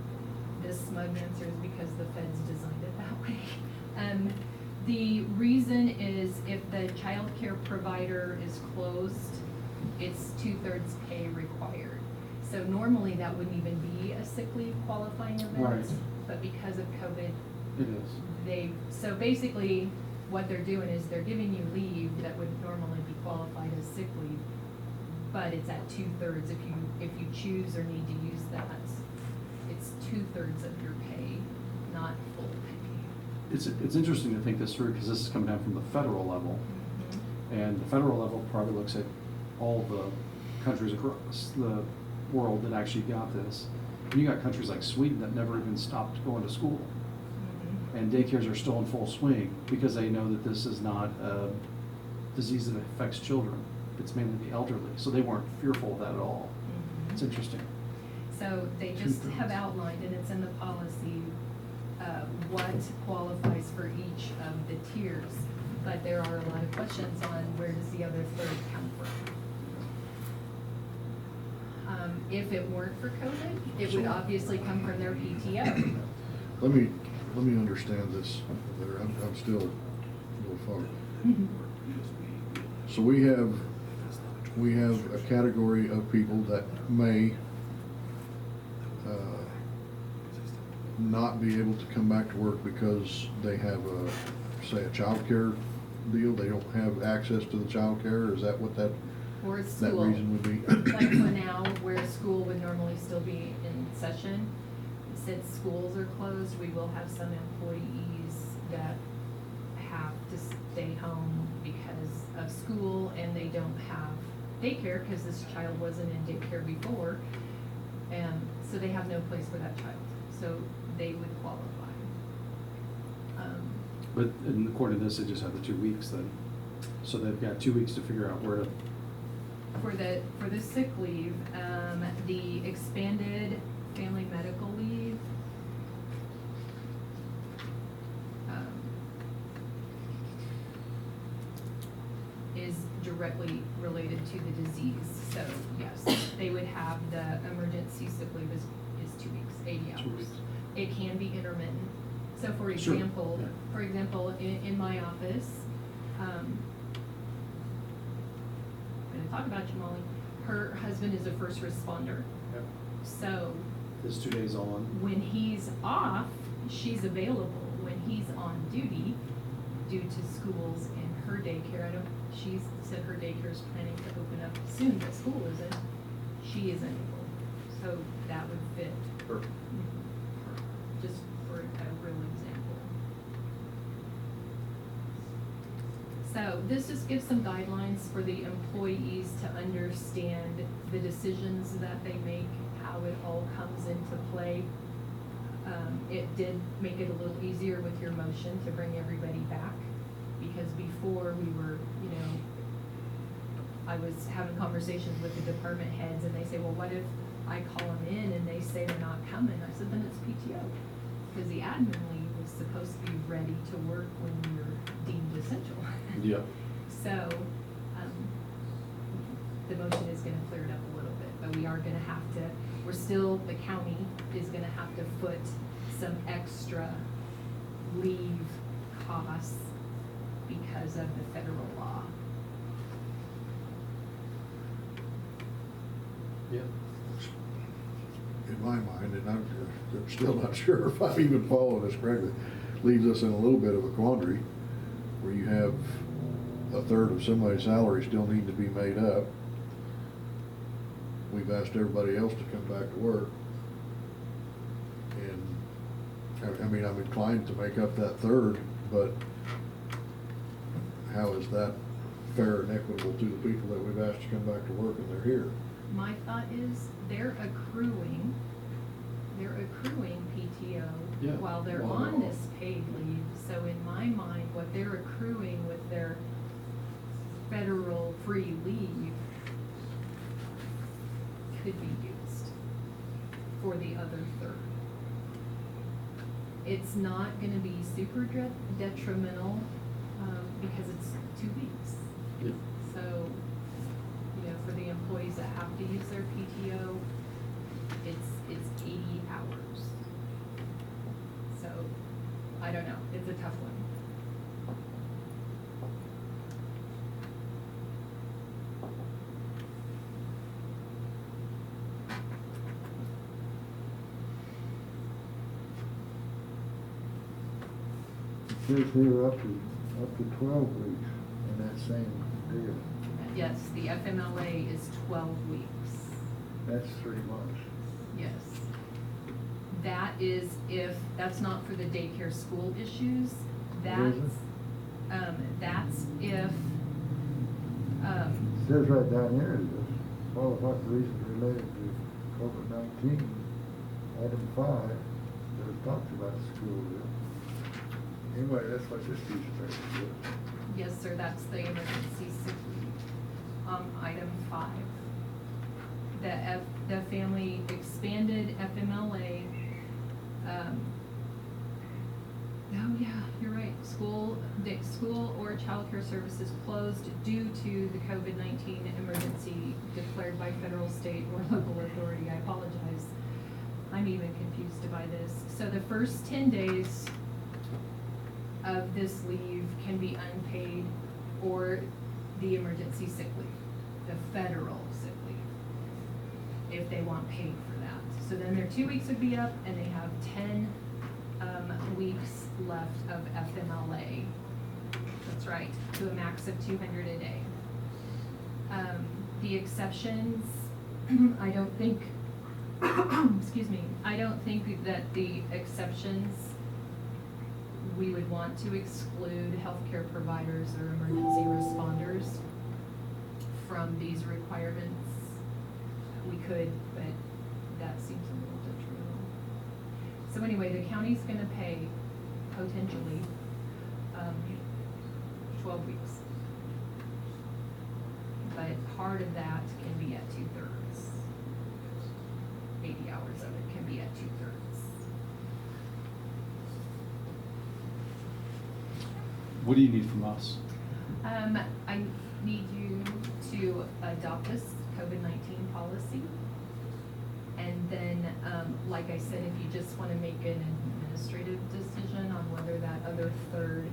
This smug answer is because the feds designed it that way. The reason is if the child care provider is closed, it's 2/3 pay required. So normally that wouldn't even be a sick leave qualifying event. Right. But because of COVID, It is. so basically, what they're doing is they're giving you leave that would normally be qualified as sick leave, but it's at 2/3 if you choose or need to use that. It's 2/3 of your pay, not full pay. it's interesting to think this through, because this is coming down from the federal level. And the federal level probably looks at all the countries across the world that actually got this. And you got countries like Sweden that never even stopped going to school. And daycares are still in full swing because they know that this is not a disease that affects children. It's mainly the elderly, so they weren't fearful of that at all. It's interesting. So they just have outlined, and it's in the policy, what qualifies for each of the tiers. But there are a lot of questions on where does the other third come from? If it weren't for COVID, it would obviously come from their PTO. Let me understand this better. I'm still a little foggy. So we have a category of people that may not be able to come back to work because they have say a childcare deal. They don't have access to the childcare. Is that what that Or that school. reason would be? Like for now, where school would normally still be in session, since schools are closed, we will have some employees that have to stay home because of school and they don't have daycare because this child wasn't in daycare before. And so they have no place for that child, so they would qualify. But according to this, they just have the 2 weeks then. So they've got 2 weeks to figure out where to. For the sick leave, the expanded family medical leave, is directly related to the disease. So yes, they would have the emergency sick leave is 2 weeks, 80 hours. 2 weeks. It can be intermittent. So for Sure, example, yeah. in my office, I'm gonna talk about you, Molly. Her husband is a first responder. So There's 2 days on. when he's off, she's available. When he's on duty, due to schools and her daycare, she said her daycare is planning to open up soon, but school isn't. She isn't able. So that would fit. Her. Just for a real example. So this just gives some guidelines for the employees to understand the decisions that they make, how it all comes into play. It did make it a little easier with your motion to bring everybody back, because before we were, I was having conversations with the department heads and they say, well, what if I call them in and they say they're not coming? I said, then it's PTO. Because the admin leave was supposed to be ready to work when we were deemed essential. Yeah. So, the motion is gonna clear it up a little bit, but we are gonna have to, the county is gonna have to foot some extra leave costs because of the federal law. Yeah. In my mind, and I'm still not sure if I'm even following this correctly, leaves us in a little bit of a quandary where you have a third of somebody's salary still need to be made up. We've asked everybody else to come back to work. And, I mean, I'm inclined to make up that third, but how is that fair and equitable to the people that we've asked to come back to work and they're here? My thought is they're accruing PTO Yeah. while they're While on they're this paid leave. So in my mind, what they're accruing with their federal free leave could be used for the other third. It's not gonna be super detrimental, because it's 2 weeks. Yeah. So, for the employees that have to use their PTO, it's 80 hours. So, I don't know, it's a tough one. It says here up to 12 weeks in that same deal. Yes, the FMLA is 12 weeks. That's 3 months. Yes. That is that's not for the daycare school issues. That's if, It says right down here, this qualifies for reasons related to COVID-19. Item 5, there talks about school. Anyway, that's what this piece of paper is. yes, sir, that's the emergency sick leave. Item 5. The family expanded FMLA, oh yeah, you're right, school or childcare services closed due to the COVID-19 emergency declared by federal, state, or local authority. I apologize. I'm even confused by this. So the first 10 days of this leave can be unpaid or the emergency sick leave, the federal sick leave, if they want paid for that. So then their 2 weeks would be up and they have 10 weeks left of FMLA. That's right, to a max of 200 a day. The exceptions, I don't think, excuse me, I don't think that the exceptions, we would want to exclude healthcare providers or emergency responders from these requirements. We could, but that seems a little detrimental. So anyway, the county's gonna pay potentially 12 weeks. But part of that can be at 2/3. 80 hours of it can be at 2/3. What do you need from us? I need you to adopt this COVID-19 policy. And then, like I said, if you just want to make an administrative decision on whether that other third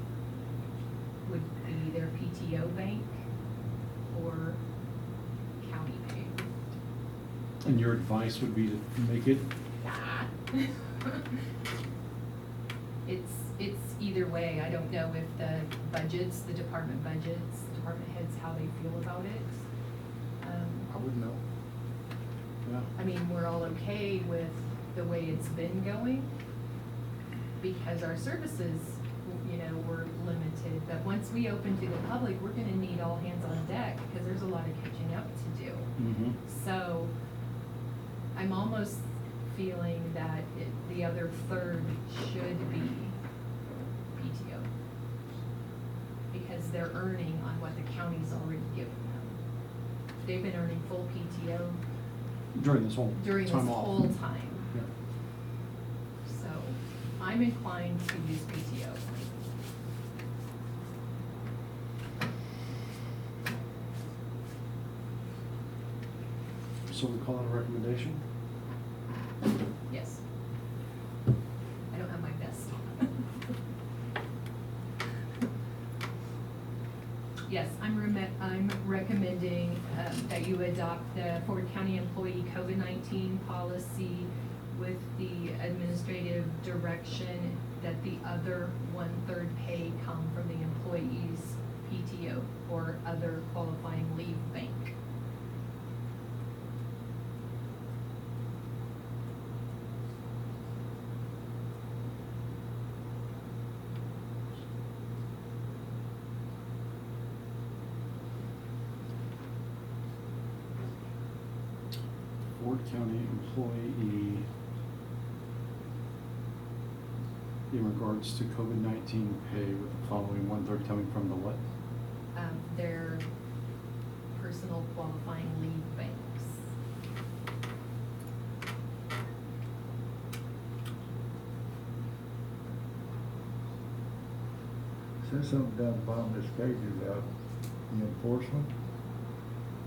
would be their PTO bank or county pay. And your advice would be to make it? It's either way. I don't know if the budgets, the department budgets, department heads, how they feel about it. I wouldn't know. Yeah. I mean, we're all okay with the way it's been going because our services, you know, were limited. But once we open to the public, we're gonna need all hands on deck because there's a lot of catching up to do. Mm-hmm. So I'm almost feeling that the other third should be PTO because they're earning on what the county's already given them. They've been earning full PTO During this whole during this time off. whole time. Yeah. So I'm inclined to use PTO. So we call it a recommendation? Yes. I don't have my vest on. Yes, I'm recommending that you adopt the Ford County Employee COVID-19 policy with the administrative direction that the other 1/3 pay come from the employee's PTO or other qualifying leave bank. Ford County employee in regards to COVID-19 pay with the following 1/3 coming from the what? Their personal qualifying leave banks. Says something down the bottom of this page about the enforcement.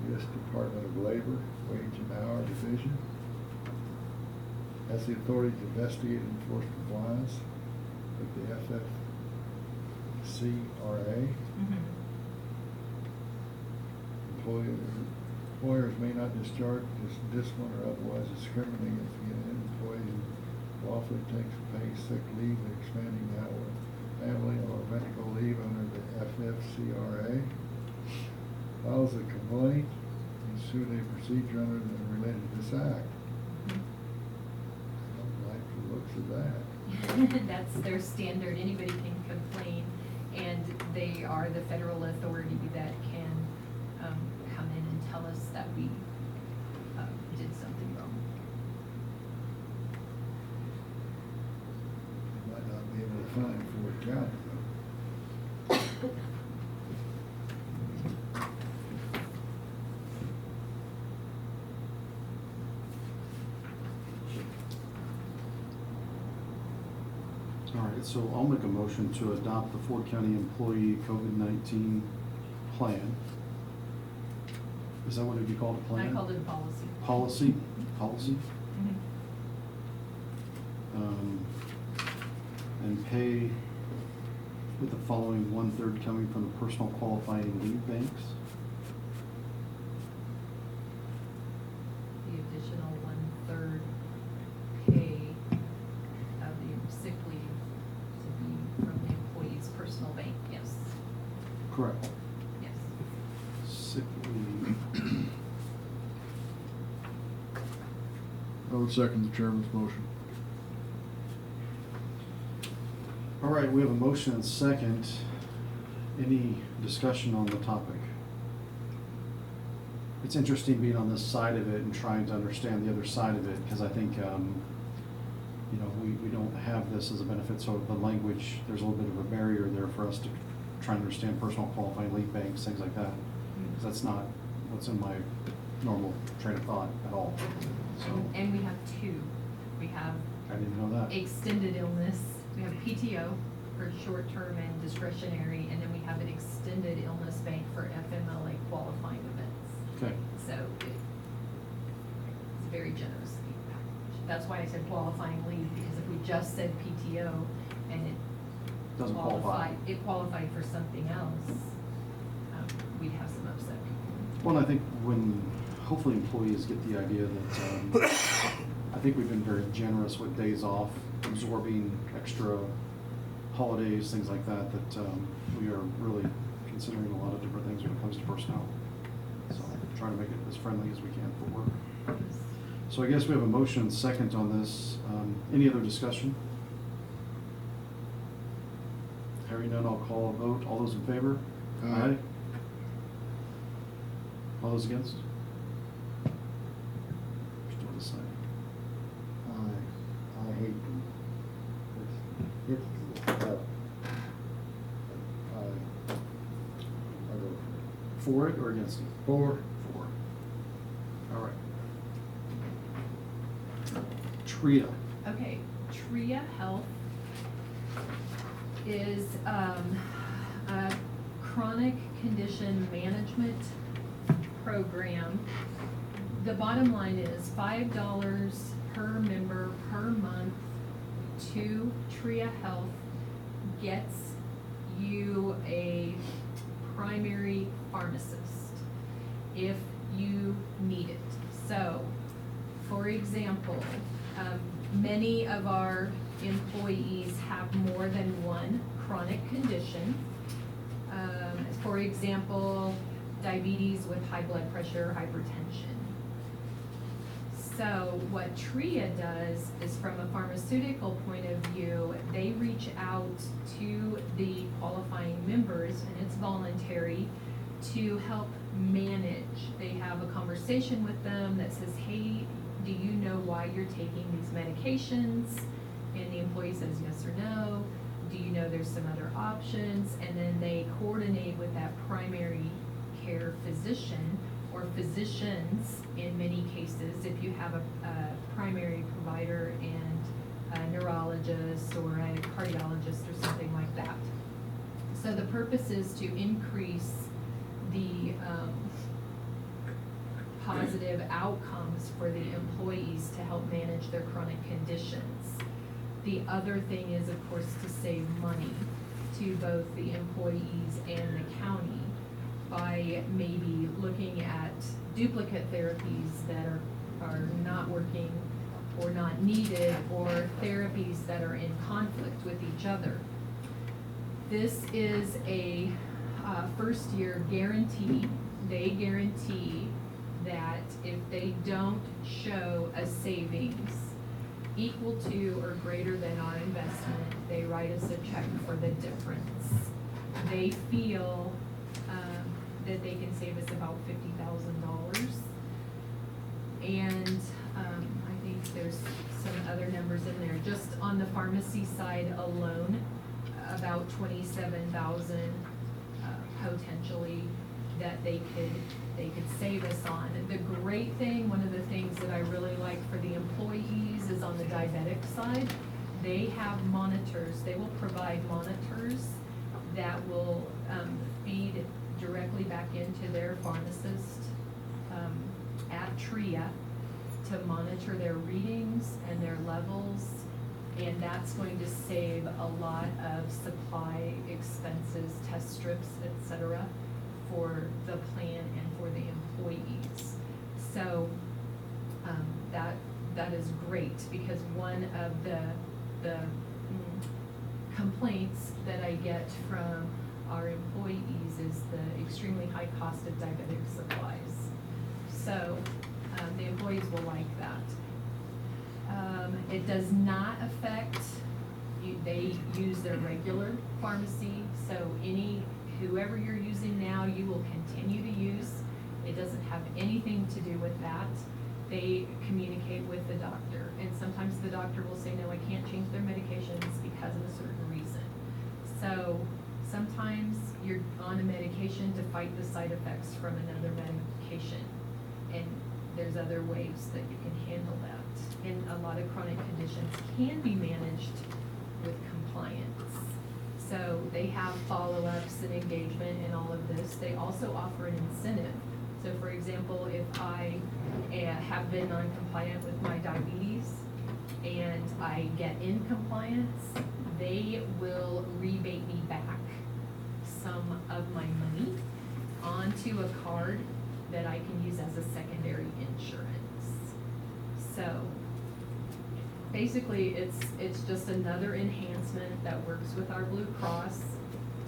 U.S. Department of Labor, Wage and Hour Division has the authority to investigate and enforce compliance with the FFCRA. Employers may not discharge, discipline, or otherwise discriminate against an employee who lawfully takes paid sick leave, expanding the hour family or medical leave under the FFCRA. Files a complaint, ensue a procedure under the related to this act. I don't like the looks of that. That's their standard. Anybody can complain. they are the federal authority that can, come in and tell us that we, did something wrong. Might not be able to find Ford County though. All right, so I'll make a motion to adopt the Ford County Employee COVID-19 Plan. Is that what it'd be called, a plan? I called it a policy. Policy? Mhm. And pay with the following 1/3 coming from the personal qualifying leave banks. The additional 1/3 pay of the sick leave to be from the employee's personal bank, yes, Correct. yes. Sick leave. I would second the chairman's motion. All right, we have a motion and second. Any discussion on the topic? It's interesting being on this side of it and trying to understand the other side of it, because I think, you know, we don't have this as a benefit, so the language, there's a little bit of a barrier there for us to try and understand personal qualifying leave banks, things like that. Because that's not what's in my normal train of thought at all. So, And we have two. We have I didn't know that. extended illness, we have PTO for short-term and discretionary, and then we have an extended illness bank for FMLA qualifying events. Okay, So it's very generously packaged. That's why I said qualifying leave, because if we just said PTO and it doesn't qualify. qualified for something else, we'd have some upset people. Well, I think when, hopefully employees get the idea that, I think we've been very generous with days off, absorbing extra holidays, things like that, that we are really considering a lot of different things when it comes to personnel. So trying to make it as friendly as we can for work. So I guess we have a motion and second on this. Any other discussion? Hearing none, I'll call a vote. All those in favor? Aye. All those against? Still the same. I hate them. It's tough. I go For it or against it? for For. All right. TRIA. Okay, TRIA Health is a chronic condition management program. The bottom line is $5 per member per month to TRIA Health gets you a primary pharmacist if you need it. So, for example, many of our employees have more than one chronic condition. For example, diabetes with high blood pressure, hypertension. So what TRIA does is, from a pharmaceutical point of view, they reach out to the qualifying members, and it's voluntary, to help manage. They have a conversation with them that says, hey, do you know why you're taking these medications? And the employee says yes or no. Do you know there's some other options? And then they coordinate with that primary care physician or physicians in many cases, if you have a primary provider and a neurologist or a cardiologist or something like that. So the purpose is to increase the positive outcomes for the employees to help manage their chronic conditions. The other thing is, of course, to save money to both the employees and the county by maybe looking at duplicate therapies that are not working or not needed, or therapies that are in conflict with each other. This is a first year guarantee. They guarantee that if they don't show a savings equal to or greater than our investment, they write us a check for the difference. they feel, that they can save us about $50,000. And, I think there's some other numbers in there. Just on the pharmacy side alone, about 27,000, potentially that they could save us on. The great thing, one of the things that I really like for the employees is on the diabetic side, they have monitors, they will provide monitors that will, feed directly back into their pharmacist, at TRIA to monitor their readings and their levels. And that's going to save a lot of supply expenses, test strips, et cetera, for the plan and for the employees. So, that is great, because one of the complaints that I get from our employees is the extremely high cost of diabetic supplies. So, the employees will like that. It does not affect, they use their regular pharmacy, so whoever you're using now, you will continue to use. It doesn't have anything to do with that. They communicate with the doctor, and sometimes the doctor will say, no, I can't change their medications because of a certain reason. So sometimes you're on a medication to fight the side effects from another medication, and there's other ways that you can handle that. And a lot of chronic conditions can be managed with compliance. So they have follow-ups and engagement and all of this. They also offer an incentive. So for example, if I have been non-compliant with my diabetes and I get in compliance, they will rebate me back some of my money onto a card that I can use as a secondary insurance. So basically, it's just another enhancement that works with our Blue Cross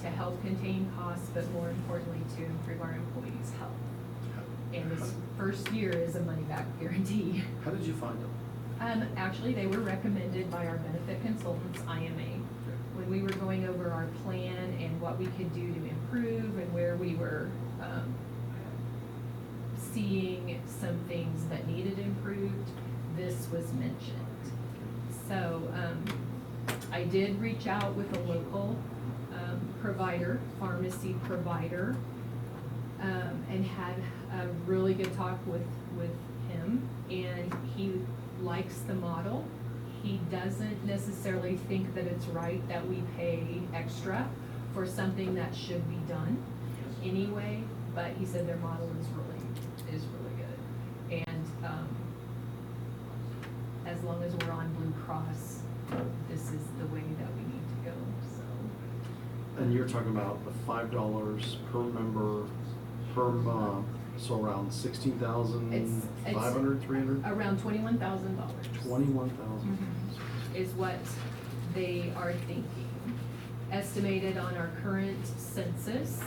to help contain costs, but more importantly, to improve our employees' health. And this first year is a money-back guarantee. How did you find them? Actually, they were recommended by our benefit consultants, IMA. When we were going over our plan and what we could do to improve and where we were, seeing some things that needed improved, this was mentioned. So, I did reach out with a local, provider, pharmacy provider, and had a really good talk with him, and he likes the model. He doesn't necessarily think that it's right that we pay extra for something that should be done anyway, but he said their model is really good. And, as long as we're on Blue Cross, this is the way that we need to go, so. And you're talking about the $5 per member per month, so around 16,500, It's 300? Around $21,000. 21,000. Is what they are thinking, estimated on our current census.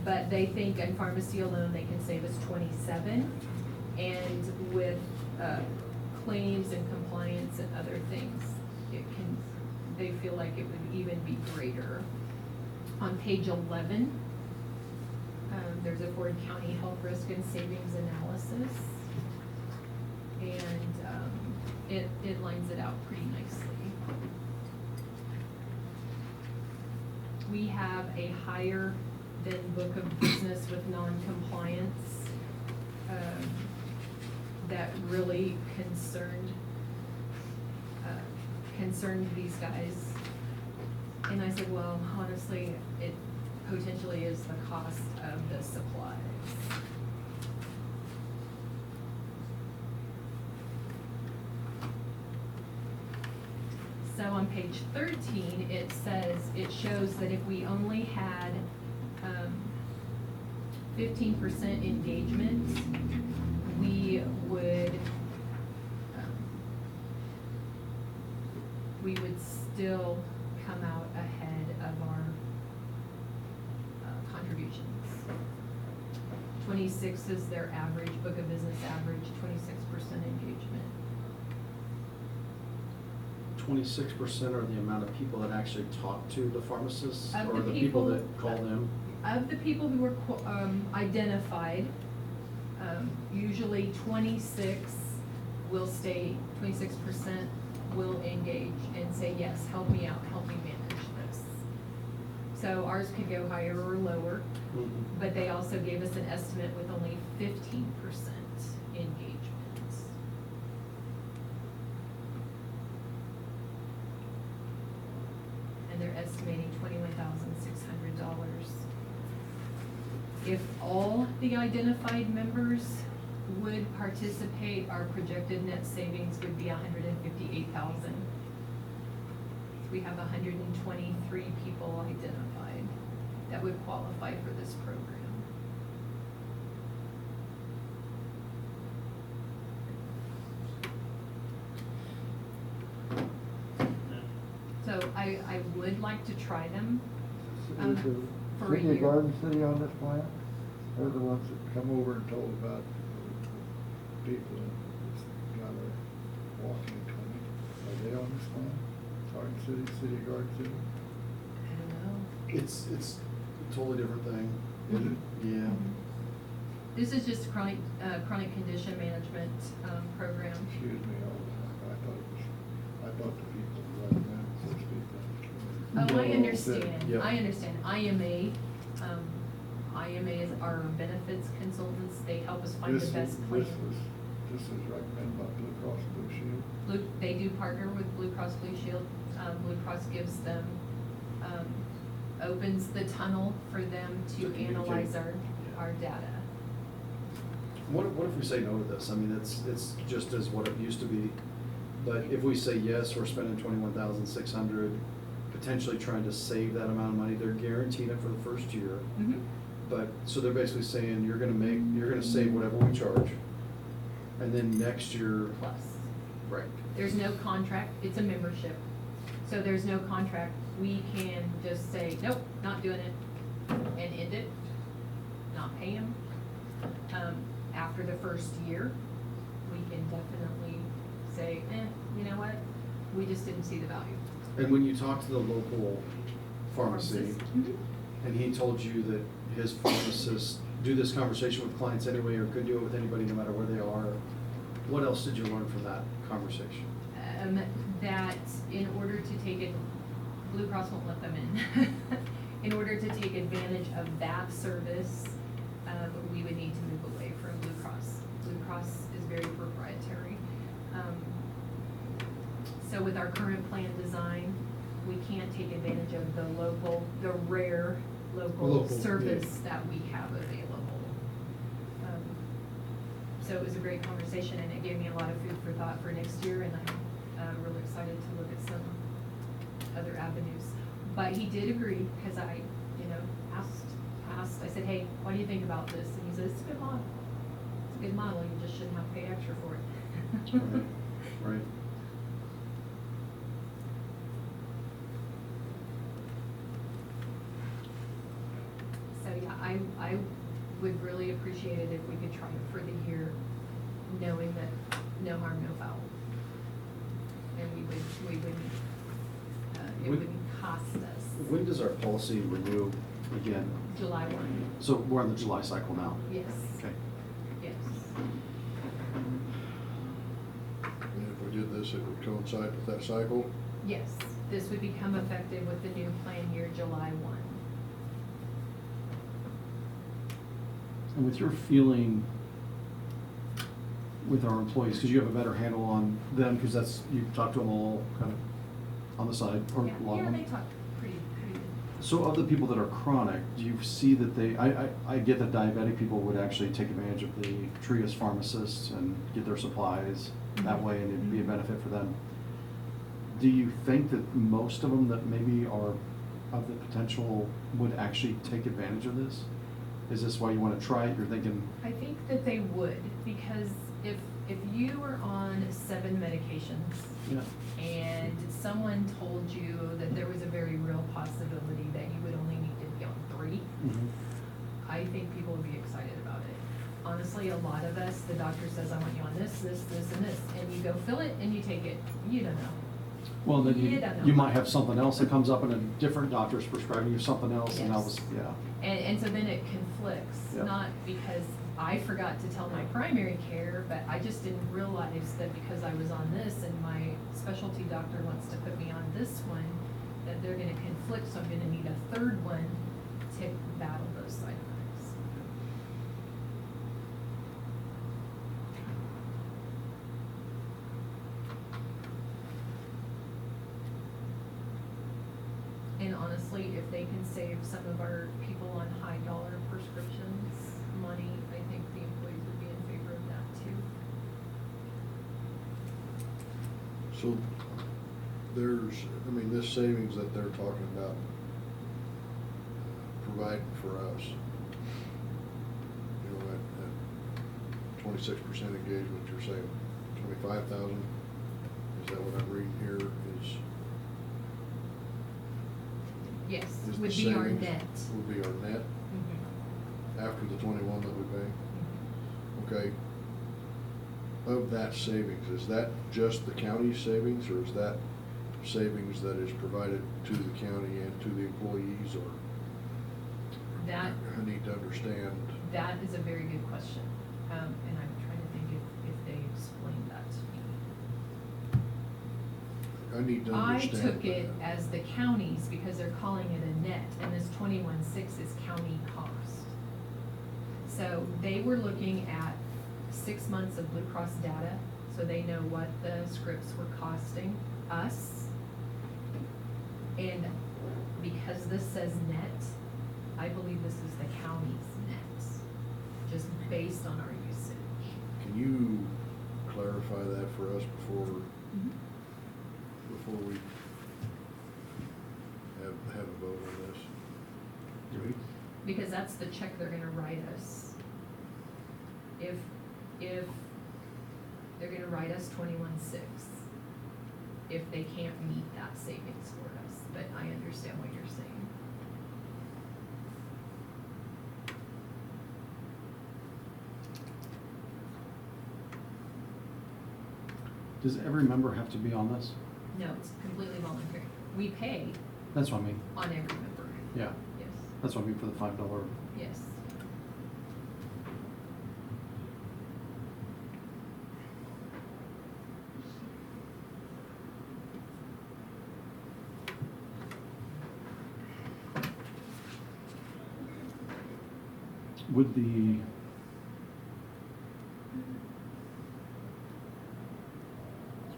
But they think in pharmacy alone, they can save us 27, and with, claims and compliance and other things, they feel like it would even be greater. On page 11, there's a Ford County Health Risk and Savings Analysis, and it lines it out pretty nicely. We have a higher than book of business with non-compliance, that really concerned these guys. And I said, well, honestly, it potentially is the cost of the supplies. So on page 13, it shows that if we only had 15% engagement, we would still come out ahead of our contributions. 26 is their average, book of business average, 26% engagement. 26% are the amount of people that actually talk to the pharmacists? Of Or the the people people- that call them? Of the people who were identified, usually 26% will engage and say, yes, help me out, help me manage this. So ours could go higher or lower, but they also gave us an estimate with only 15% engagement. And they're estimating $21,600. If all the identified members would participate, our projected net savings would be $158,000. We have 123 people identified that would qualify for this program. So I would like to try them. Is the For a City of year. Garden City on this plan? They're the ones that come over and told about people that got a walking clinic. Are they on this plan? Garden City, City of Garden City? I don't know. It's a totally different thing. Mhm. Yeah. This is just chronic condition management program. Excuse me, I thought the people right now, such people. Oh, I No, understand, yep. I understand. IMA is our benefits consultants, they help us find the best plan. This is recommended by Blue Cross Blue Shield. They do partner with Blue Cross Blue Shield. Blue Cross gives them, opens the tunnel for them To to analyze communicate. our data. What if we say no to this? I mean, it's just as what it used to be. But if we say yes, we're spending 21,600, potentially trying to save that amount of money. They're guaranteeing it for the first year. Mhm. But, so they're basically saying, you're gonna save whatever we charge. And then next year, Plus. right. There's no contract, it's a membership. So there's no contract. We can just say, nope, not doing it, and end it, not pay them. After the first year, we can definitely say, you know what, we just didn't see the value. And when you talk to the local pharmacy, Mhm. and he told you that his pharmacists do this conversation with clients anyway, or could do it with anybody no matter where they are, what else did you learn from that conversation? That in order to take it, Blue Cross won't let them in. In order to take advantage of that service, we would need to move away from Blue Cross. Blue Cross is very proprietary. So with our current plan design, we can't take advantage of the rare local Local, service yeah. that we have available. So it was a great conversation, and it gave me a lot of food for thought for next year, and I'm really excited to look at some other avenues. But he did agree, because I, asked, I said, hey, what do you think about this? And he said, it's a good model. It's a good model, you just shouldn't have to pay extra for it. Right. So, yeah, I would really appreciate it if we could try it for the year, knowing that no harm, no foul. And we wouldn't, it When- wouldn't cost us. When does our policy renew again? July 1, So we're on the July cycle now? yes. Okay. Yes. And if we did this, it would coincide with that cycle? Yes, this would become effective with the new plan year, July 1. And with your feeling with our employees, because you have a better handle on them, because you talk to them all kind of on the side, or a lot of Yeah, them? they talk pretty good. So of the people that are chronic, do you see that I get that diabetic people would actually take advantage of the Trias pharmacists and get their supplies that way, and it'd be a benefit for them. Do you think that most of them that maybe are of the potential would actually take advantage of this? Is this why you want to try it? You're thinking, I think that they would, because if you were on 7 medications, yeah, and someone told you that there was a very real possibility that you would only need to be on 3, I think people would be excited about it. Honestly, a lot of us, the doctor says, I want you on this, this, this, and this, and you go fill it and you take it. You don't know. Well, then You don't know. you might have something else that comes up and a different doctor's prescribing you something else and that Yes. was, yeah. And so then it conflicts, Yep. not because I forgot to tell my primary care, but I just didn't realize that because I was on this and my specialty doctor wants to put me on this one, that they're gonna conflict, so I'm gonna need a third one to battle those side effects. And honestly, if they can save some of our people on high dollar prescriptions money, I think the employees would be in favor of that too. So there's, I mean, this savings that they're talking about providing for us, you know, at 26% engagement, you're saying 25,000? Is that what I'm reading here is? Yes, is the would be our savings- net. Would be our net Mhm. after the 21 that we pay? Mhm. Okay. Of that savings, is that just the county's savings, or is that savings that is provided to the county and to the employees, or? That, I need to understand. that is a very good question, and I'm trying to think if they explained that to me. I need to I understand. took it that. as the counties because they're calling it a net, and this 21.6 is county cost. So they were looking at 6 months of Blue Cross data, so they know what the scripts were costing us. And because this says net, I believe this is the county's net, just based on our usage. Can you clarify that for us before we have a vote on this? Because that's the check they're gonna write us. If they're gonna write us 21.6, if they can't meet that savings for us, but I understand what you're saying. Does every member have to be on this? No, it's completely voluntary. We pay That's what I mean. on every member. Yeah, Yes, that's what I mean for the $5. yes.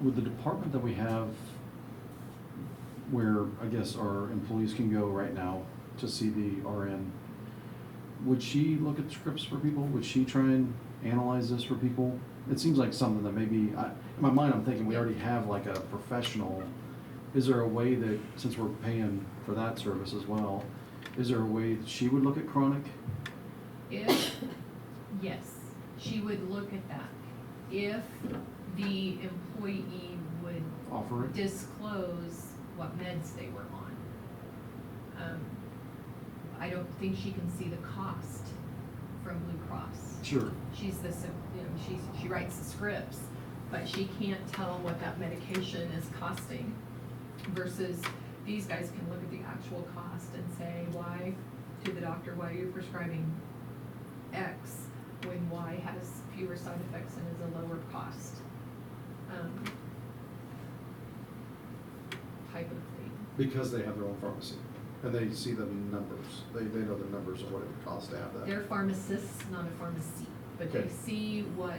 Would the department that we have where I guess our employees can go right now to see the RN, would she look at scripts for people? Would she try and analyze this for people? It seems like something that maybe, in my mind, I'm thinking we already have like a professional. Is there a way that, since we're paying for that service as well, is there a way that she would look at chronic? Yes, she would look at that. If the employee would Offer it? disclose what meds they were on. I don't think she can see the cost from Blue Cross. Sure. She's the, she writes the scripts, but she can't tell what that medication is costing versus these guys can look at the actual cost and say, why, to the doctor, why are you prescribing X when Y has fewer side effects and is a lower cost? Type of thing. Because they have their own pharmacy, and they see the numbers, they know the numbers of what it would cost to have that. They're pharmacists, not a pharmacy, but they Okay. see what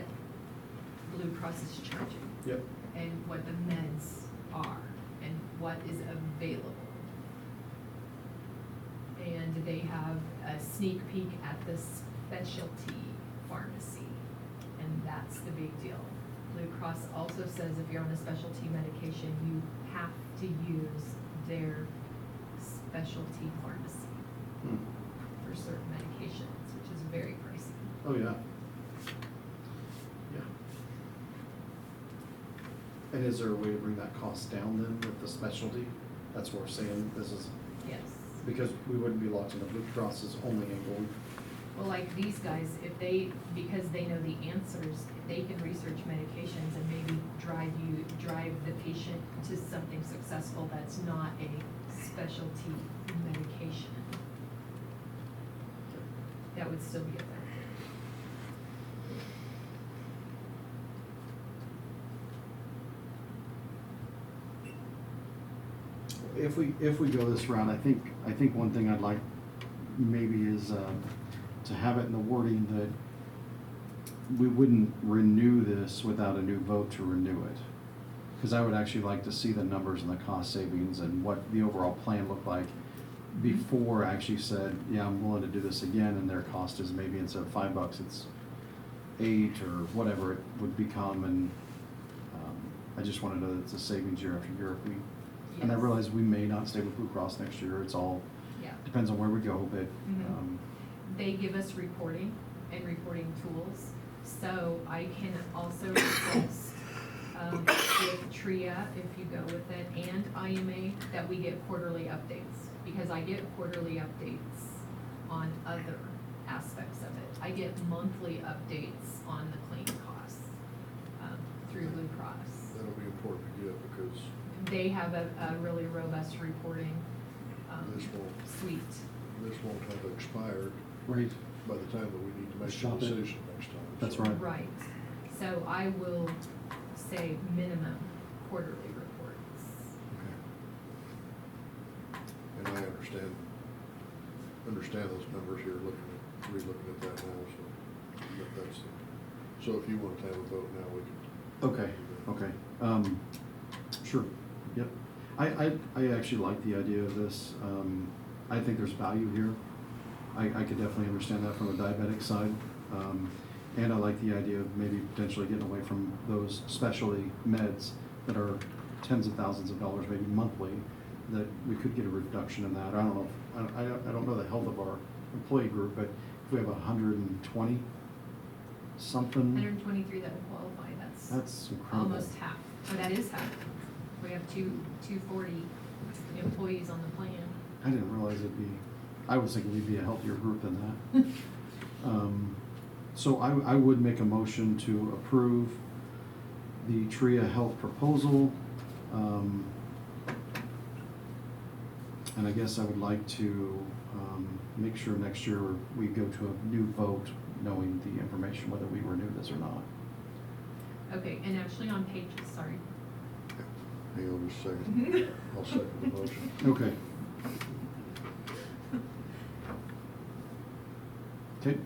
Blue Cross is charging. Yep. And what the meds are, and what is available. And they have a sneak peek at the specialty pharmacy, and that's the big deal. Blue Cross also says if you're on a specialty medication, you have to use their specialty pharmacy Hmm. for certain medications, which is very pricey. Oh, yeah. Yeah. And is there a way to bring that cost down then with the specialty? That's what we're saying, this is, Yes. because we wouldn't be locked into Blue Cross's only angle. Well, like these guys, if they, because they know the answers, they can research medications and maybe drive the patient to something successful that's not a specialty medication. That would still be effective. If we go this route, I think one thing I'd like maybe is to have it in the wording that we wouldn't renew this without a new vote to renew it. Because I would actually like to see the numbers and the cost savings and what the overall plan looked like before I actually said, yeah, I'm willing to do this again, and their cost is maybe instead of $5, it's $8 or whatever it would become, and I just want to know that it's a savings year after year. And I Yes. realize we may not stay with Blue Cross next year, it's all, Yeah. depends on where we go, but, Mhm. They give us reporting and reporting tools, so I can also request with TRIA, if you go with it, and IMA, that we get quarterly updates, because I get quarterly updates on other aspects of it. I get monthly updates on the claim costs through Blue Cross. That'll be important to get because They have a really robust reporting this won't, suite. this won't have expired right, by the time that we need to make the Shop it. decision next time. That's So- right. Right, so I will say minimum quarterly reports. And I understand those numbers here, re-looking at that now, so that's, so if you want to have a vote now, we can. okay. Sure, yep. I actually like the idea of this. I think there's value here. I could definitely understand that from a diabetic side. And I like the idea of maybe potentially getting away from those specialty meds that are tens of thousands of dollars, maybe monthly, that we could get a reduction in that. I don't know, I don't know the health of our employee group, but if we have 120 something. 123 that would qualify, That's incredible. almost half, or that is half. We have 240 employees on the plan. I didn't realize I was thinking we'd be a healthier group than that. So I would make a motion to approve the TRIA Health proposal. And I guess I would like to make sure next year we go to a new vote, knowing the information, whether we renew this or not. Okay, and actually on page, sorry. Hang on just a second. I'll second the motion. Okay. Okay,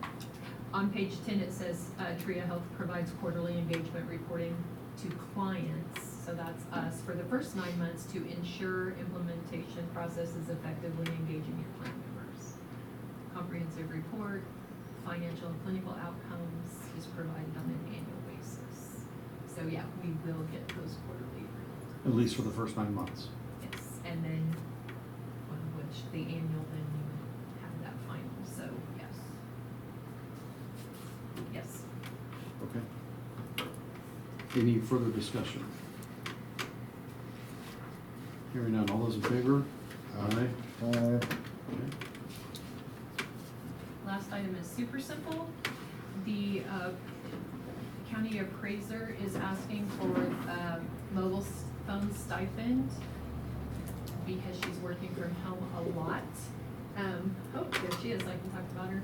On page 10, it says TRIA Health provides quarterly engagement reporting to clients, so that's us, for the first 9 months to ensure implementation process is effectively engaging your plan members. Comprehensive report, financial and clinical outcomes is provided on an annual basis. So yeah, we will get those quarterly reports. at least for the first 9 months. Yes, and then, on which the annual, then you would have that final, so yes. Yes. Okay. Any further discussion? Hearing none, all those in favor? Aye. Okay. Last item is super simple. The county appraiser is asking for mobile phone stipend because she's working from home a lot. Oh, there she is, I can talk about her,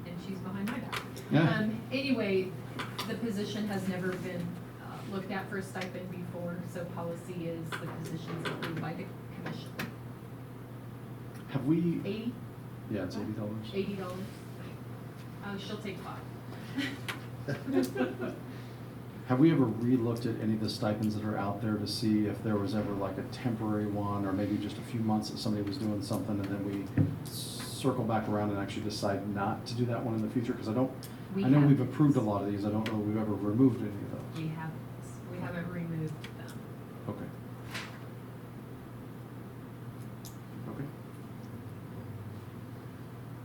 and she's behind my back. Yeah. Anyway, the position has never been looked at for a stipend before, so policy is the position is approved by the commission. Have we? 80? Yeah, it's $80. $80. Oh, she'll take 5. Have we ever re-looked at any of the stipends that are out there to see if there was ever like a temporary one, or maybe just a few months that somebody was doing something and then we circle back around and actually decide not to do that one in the future? Because I know we've approved a lot of these. I don't know if we've ever removed any of those. We haven't removed them. Okay. Okay.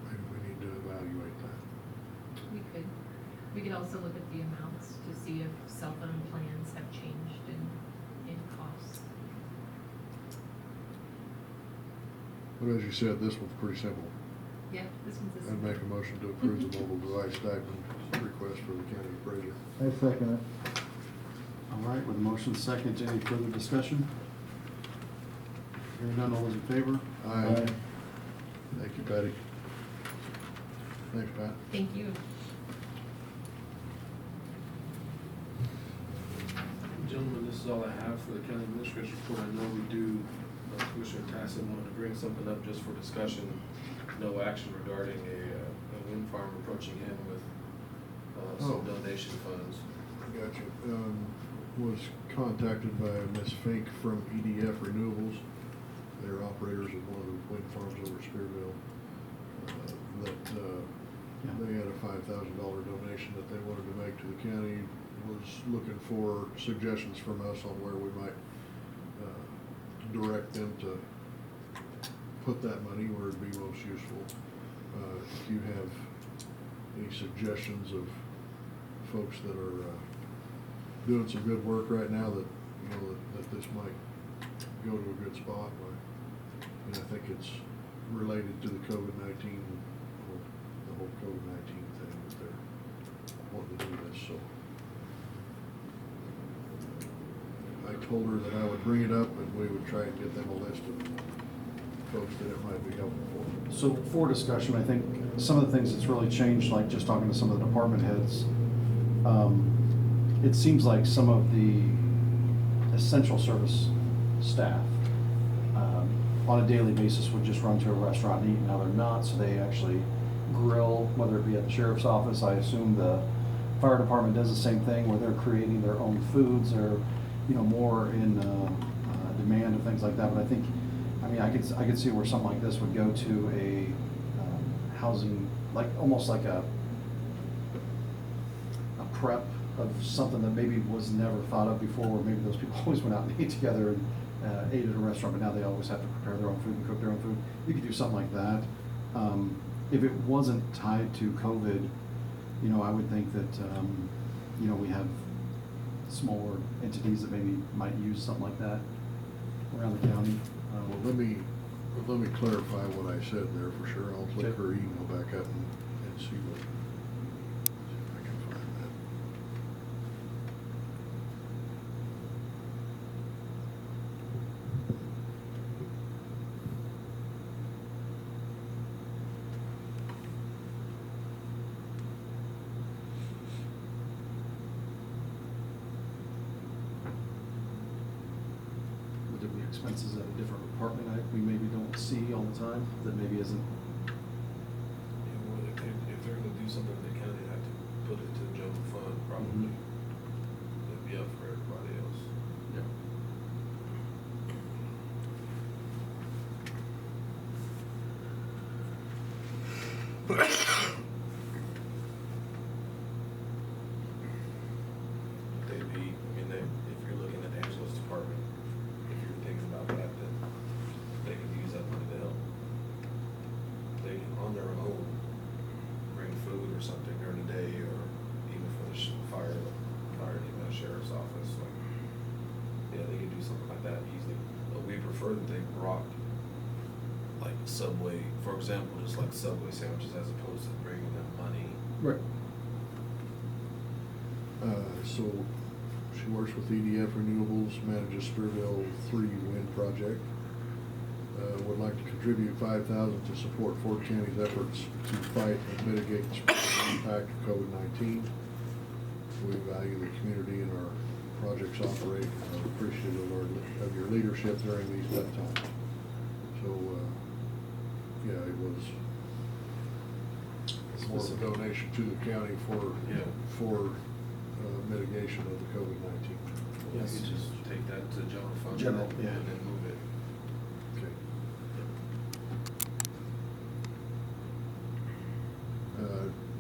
Maybe we need to evaluate that. We could also look at the amounts to see if cell phone plans have changed in cost. But as you said, this one's pretty simple. Yeah, this one's this. I'd make a motion to approve the mobile device stipend request for the county appraiser. I second it. All right, with a motion second, any further discussion? Hearing none, all those in favor? Aye. Thank you, Patty. Thanks, Pat. Thank you. Gentlemen, this is all I have for the county administrator's report. I know we do, Commissioner Tassin wanted to bring something up just for discussion. No action regarding a wind farm approaching him with some donation funds. Gotcha. Was contacted by Ms. Fink from EDF Renewables. They're operators of one of the wind farms over Spearville. They had a $5,000 donation that they wanted to make to the county. Was looking for suggestions from us on where we might direct them to put that money where it'd be most useful. If you have any suggestions of folks that are doing some good work right now that, you know, that this might go to a good spot, and I think it's related to the COVID-19, the whole COVID-19 thing that they're wanting to do this, so. I told her that I would bring it up and we would try and get them a list of folks that it might be helpful for. So for discussion, I think some of the things that's really changed, like just talking to some of the department heads, it seems like some of the essential service staff on a daily basis would just run to a restaurant and eat. Now they're not, so they actually grill, whether it be at the sheriff's office. I assume the fire department does the same thing where they're creating their own foods. They're, you know, more in demand of things like that. But I could see where something like this would go to a housing, like almost like a prep of something that maybe was never thought of before, where maybe those people always went out and ate together and ate at a restaurant, but now they always have to prepare their own food and cook their own food. You could do something like that. If it wasn't tied to COVID, you know, I would think that, you know, we have smaller entities that maybe might use something like that around the county. Well, let me clarify what I said there for sure. I'll click Okay. her email back up and see what, see if I can find that. Would there be expenses at a different department we maybe don't see all the time, that maybe isn't? If they're gonna do something in the county, they have to put it to the general fund, probably. It'd be up for everybody else. Yeah. They'd be, if you're looking at Angela's department, if you're thinking about that, then they could use that money to help. They can, on their own, bring food or something during the day, or even for the fire, even the sheriff's office, like, yeah, they could do something like that easily. But we prefer that they brought, like Subway, for example, just like Subway sandwiches, as opposed to bringing them money. Right. So she works with EDF Renewables, manages Spearville 3 wind project. Would like to contribute $5,000 to support Ford County's efforts to fight and mitigate the spread and impact of COVID-19. We value the community and our projects operate and are appreciative of your leadership during these tough times. So, yeah, it was more of a donation to the county for mitigation of the COVID-19. You Yes. could just take that to general fund. General, and yeah. then move it. Okay.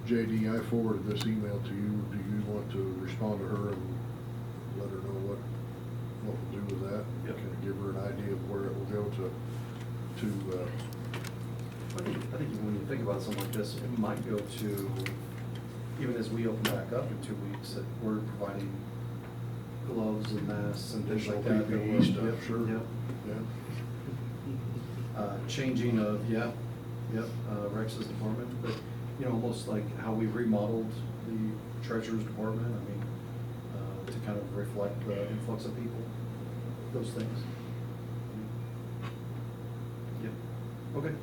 JD, I forwarded this email to you. Do you want to respond to her and let her know what we'll do with that? Yep. Kind of give her an idea of where it will go to I think even when you think about something like this, it might go to, even as we open back up in 2 weeks, that we're providing gloves and masks and things like that. PPE stuff, Yep, sure. Yep. yeah. Changing of, Yep, Rex's department, but, you know, almost like how we remodeled the treasurer's department, I mean, to kind of reflect the influx of people, those things. Yep, okay.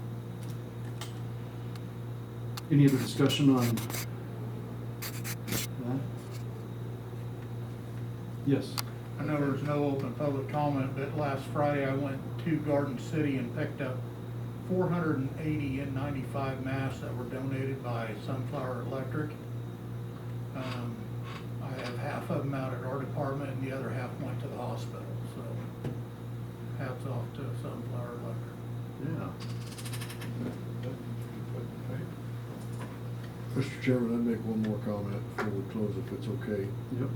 Any other discussion on that? Yes. I know there's no open public comment, but last Friday I went to Garden City and picked up 480 N95 masks that were donated by Sunflower Electric. I have half of them out at our department and the other half went to the hospital, so hats off to Sunflower Electric. Yeah. Mr. Chairman, I'd make one more comment before we close, if it's okay. Yep.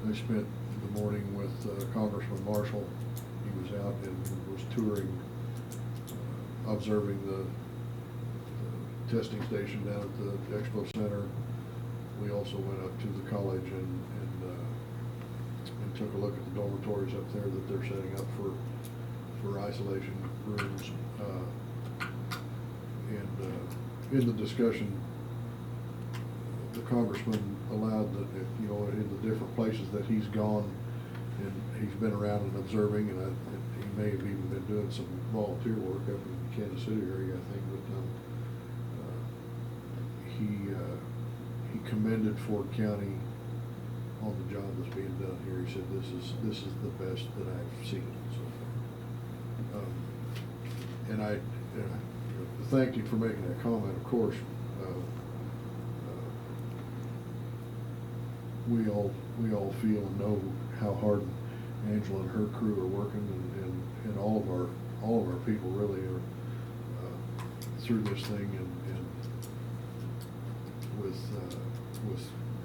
I spent the morning with Congressman Marshall. He was out and was touring, observing the testing station down at the Expo Center. We also went up to the college and took a look at the dormitories up there that they're setting up for isolation rooms. In the discussion, the congressman allowed that, you know, in the different places that he's gone, and he's been around and observing, and he may have even been doing some volunteer work up in the Kansas City area, I think, but he commended Ford County on the job that's being done here. He said, this is the best that I've seen so far. And I thank you for making that comment, of course. We all feel and know how hard Angela and her crew are working, and all of our people really are through this thing, and with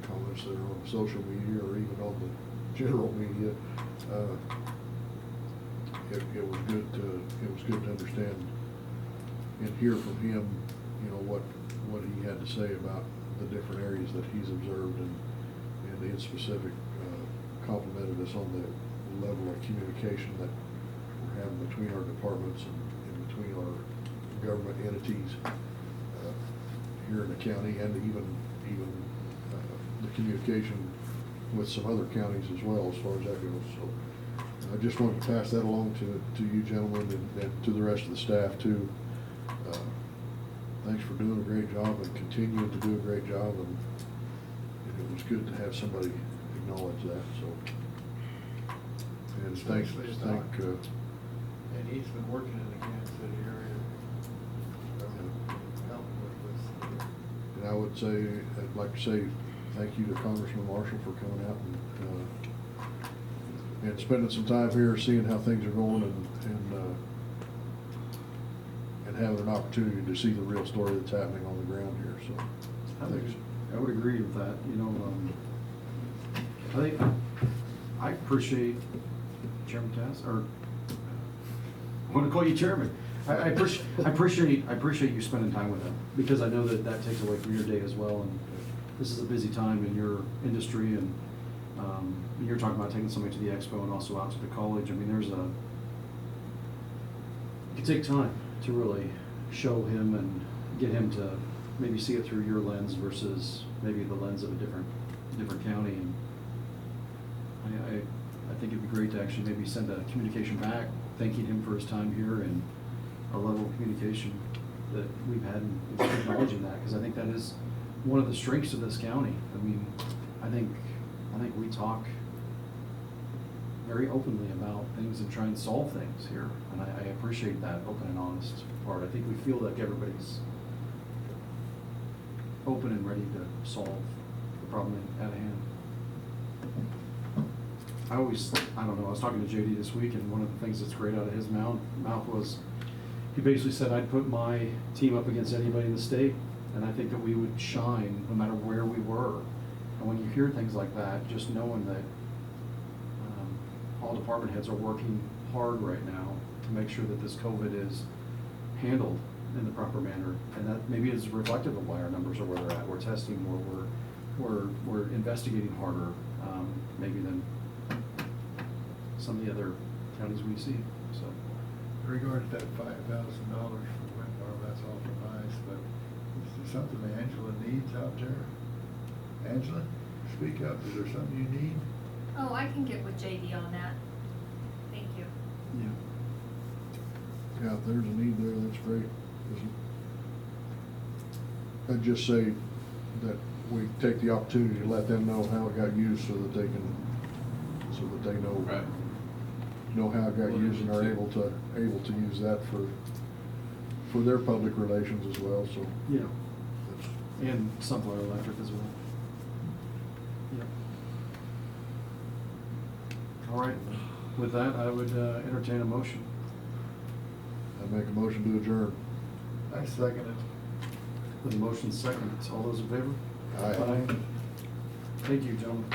comments that are on social media or even on the general media, it was good to understand and hear from him, you know, what he had to say about the different areas that he's observed, and in specific complimented us on the level of communication that we're having between our departments and between our government entities here in the county, and even the communication with some other counties as well, as far as that goes. So I just wanted to pass that along to you gentlemen, and to the rest of the staff too. Thanks for doing a great job and continuing to do a great job, and it was good to have somebody acknowledge that. So, and thank. And he's been working in the Kansas City area, helping with this. And I would say, I'd like to say thank you to Congressman Marshall for coming out and spending some time here, seeing how things are going, and having an opportunity to see the real story that's happening on the ground here. So, thanks. I would agree with that, you know, I think, I appreciate Chairman Tass, or, I want to call you Chairman. I appreciate you spending time with them, because I know that takes away from your day as well, and this is a busy time in your industry, and you're talking about taking somebody to the expo and also out to the college. I mean, it can take time to really show him and get him to maybe see it through your lens versus maybe the lens of a different county. And I think it'd be great to actually maybe send a communication back, thanking him for his time here, and a level of communication that we've had, and acknowledging that, because I think that is one of the strengths of this county. I mean, I think we talk very openly about things and try and solve things here, and I appreciate that open and honest part. I think we feel like everybody's open and ready to solve the problem at hand. I don't know, I was talking to JD this week, and one of the things that's great out of his mouth was, he basically said, I'd put my team up against anybody in the state, and I think that we would shine no matter where we were. And when you hear things like that, just knowing that all department heads are working hard right now to make sure that this COVID is handled in the proper manner, and that maybe is reflective of why our numbers are where they're at. We're testing more, we're investigating harder, maybe than some of the other counties we see. So, In regard to that $5,000 for Windbar, that's authorized. but is there something Angela needs out there? Angela, speak up, is there something you need? Oh, I can get with JD on that. Thank you. Yeah. Yeah, if there's a need there, that's great. I'd just say that we take the opportunity to let them know how it got used so that they know. Right. Know how it got Well, used and are too. able to use that for their public relations as well, so. Yeah, that's- and Sunflower Electric as well. Yep. All right, with that, I would entertain a motion. I make a motion to adjourn. I second it. With a motion second, all those in favor? Aye. Thank you, gentlemen.